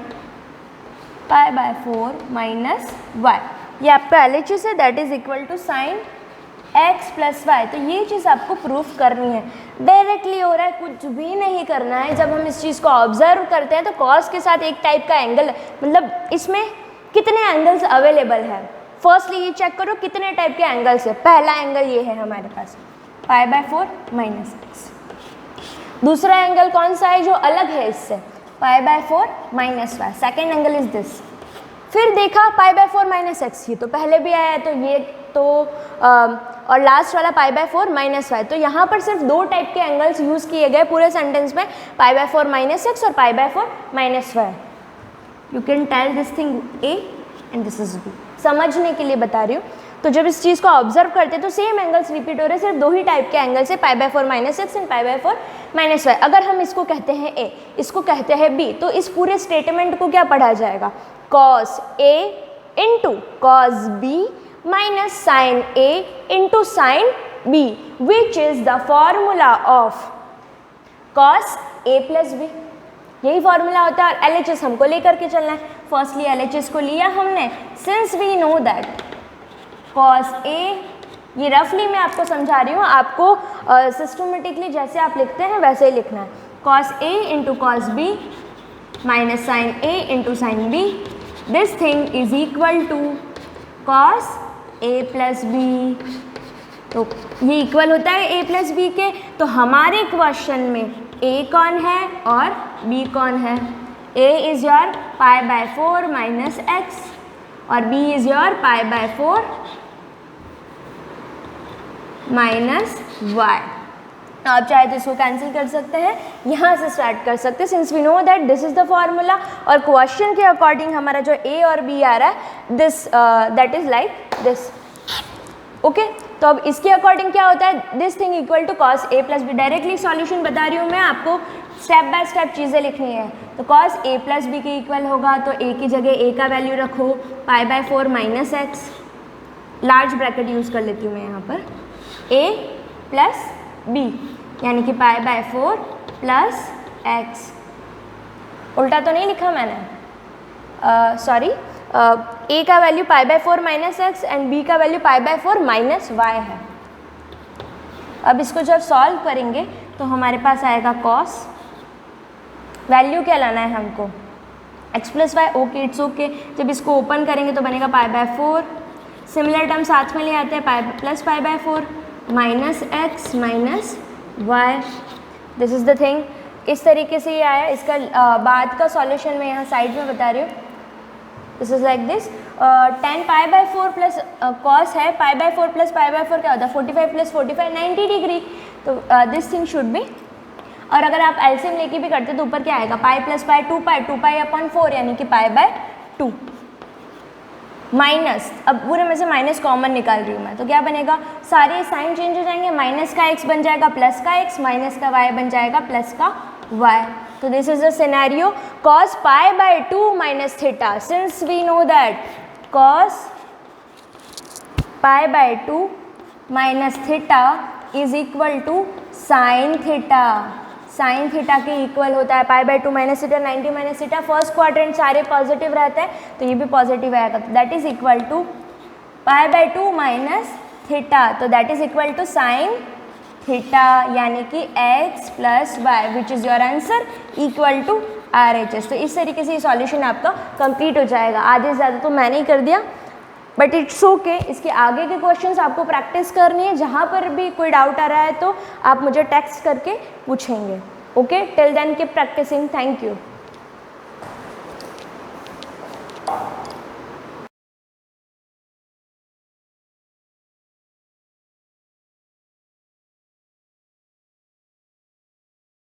S4: pi by 4 minus y. ये आपका LHS है, that is equal to sine x plus y. तो ये चीज़ आपको proof करनी है, directly हो रहा है, कुछ भी नहीं करना है। जब हम इस चीज़ को ऑब्जर्व करते हैं तो कॉस के साथ एक टाइप का एंगल, मतलब इसमें कितने एंगल्स अवेलेबल है, फर्स्टली ये चेक करो कितने टाइप के एंगल्स है। पहला एंगल ये है हमारे पास पाई बाय 4 माइनस एक्स। दूसरा एंगल कौन सा है जो अलग है इससे, pi by 4 minus y. Second angle is this. फिर देखा पाई बाय 4 माइनस एक्स, ये तो पहले भी आया है, तो ये तो और लास्ट वाला पाई बाय 4 माइनस वाई। तो यहाँ पर सिर्फ दो टाइप के एंगल्स यूज़ किए गए पूरे सेंटेंस में, पाई बाय 4 माइनस एक्स और pi by 4 minus y. You can tell this thing a and this is b, समझने के लिए बता रही हूँ। तो जब इस चीज़ को ऑब्जर्व करते हैं तो सेम एंगल्स रिपीट हो रहे हैं, सिर्फ दो ही टाइप के एंगल्स है, pi by 4 minus x and pi by 4 minus y. अगर हम इसको कहते हैं ए, इसको कहते हैं बी, तो इस पूरे स्टेटमेंट को क्या पढ़ा जाएगा, cos A into cos B minus sine A into sine b, which is the formula of cos A plus b. यही फॉर्मूला होता है और LHS हमको लेकर के चलना है। फर्स्टली LHS को लिया हमने, since we know that cos A, ये रफली मैं आपको समझा रही हूँ, आपको सिस्टमेटिकली जैसे आप लिखते हैं वैसे ही लिखना है। Cos A into cos B minus sine A into sine B, this thing is equal to cos A plus B. तो ये इक्वल होता है ए प्लस बी के। तो हमारे क्वेश्चन में ए कौन है और बी कौन है, A is your pi by 4 minus x और B is your pi by 4 minus y. आप चाहे तो इसको कैंसिल कर सकते हैं, यहाँ से स्टार्ट कर सकते हैं, since we know that this is the formula. और क्वेश्चन के अकॉर्डिंग हमारा जो ए और बी आ रहा है, this that is like this. Okay, तो अब इसके अकॉर्डिंग क्या होता है, this thing equal to cos A plus B. Directly solution बता रही हूँ मैं आपको, स्टेप बाय स्टेप चीज़ें लिखनी है। तो कॉस ए प्लस बी के इक्वल होगा, तो ए की जगह ए का वैल्यू रखो, पाई by 4 minus x, large bracket use कर लेती हूँ मैं यहाँ पर, ए प्लस बी यानी कि पाई बाय 4 प्लस एक्स। उल्टा तो नहीं लिखा मैंने, सॉरी, ए का value pi by 4 minus x and B का value pi by 4 minus y है। अब इसको जब सॉल्व करेंगे तो हमारे पास आएगा कॉस, वैल्यू क्या लाना है हमको, x plus y. Okay, it's okay. जब इसको ओपन करेंगे तो बनेगा पाई बाय 4, सिमिलर टर्म साथ में ले आते हैं, pi plus pi by 4 minus x minus y. This is the thing. इस तरीके से ये आया। इसका बाद का सॉल्यूशन मैं यहाँ साइड में बता रही हूँ। This is like this, 10 pi by 4 plus cos है, pi by 4 plus pi by 4 क्या होता है, 45 प्लस 45 90 डिग्री। तो दिस थिंग शुड बी। और अगर आप एलसीएम लेके भी करते तो ऊपर क्या आएगा, पाई प्लस पाई 2 पाई, 2 पाई अपॉन 4 यानी कि पाई बाय 2 माइनस, अब पूरे में से माइनस कॉमन निकाल रही हूँ मैं, तो क्या बनेगा, सारे साइन चेंज हो जाएंगे, माइनस का x बन जाएगा प्लस का x, माइनस का y बन जाएगा प्लस का y. तो this is the scenario cos pi by 2 minus theta. Since we know that cos pi by 2 minus theta is equal to sine theta. Sine theta के equal होता है pi by 2 minus theta, 90 minus theta. First quadrant सारे positive रहते हैं तो ये भी positive आएगा, तो that is equal to pi by 2 minus theta, तो that is equal to sine theta यानी कि x plus y which is your answer equal to RHS. तो इस तरीके से ये सॉल्यूशन आपका कंप्लीट हो जाएगा. आधे से ज़्यादा तो मैंने ही कर दिया बट इट्स ओके. इसके आगे के क्वेश्चंस आपको प्रैक्टिस करनी है, जहाँ पर भी कोई डाउट आ रहा है तो आप मुझे टेक्स्ट करके पूछेंगे. Okay, till then keep practising. Thank you.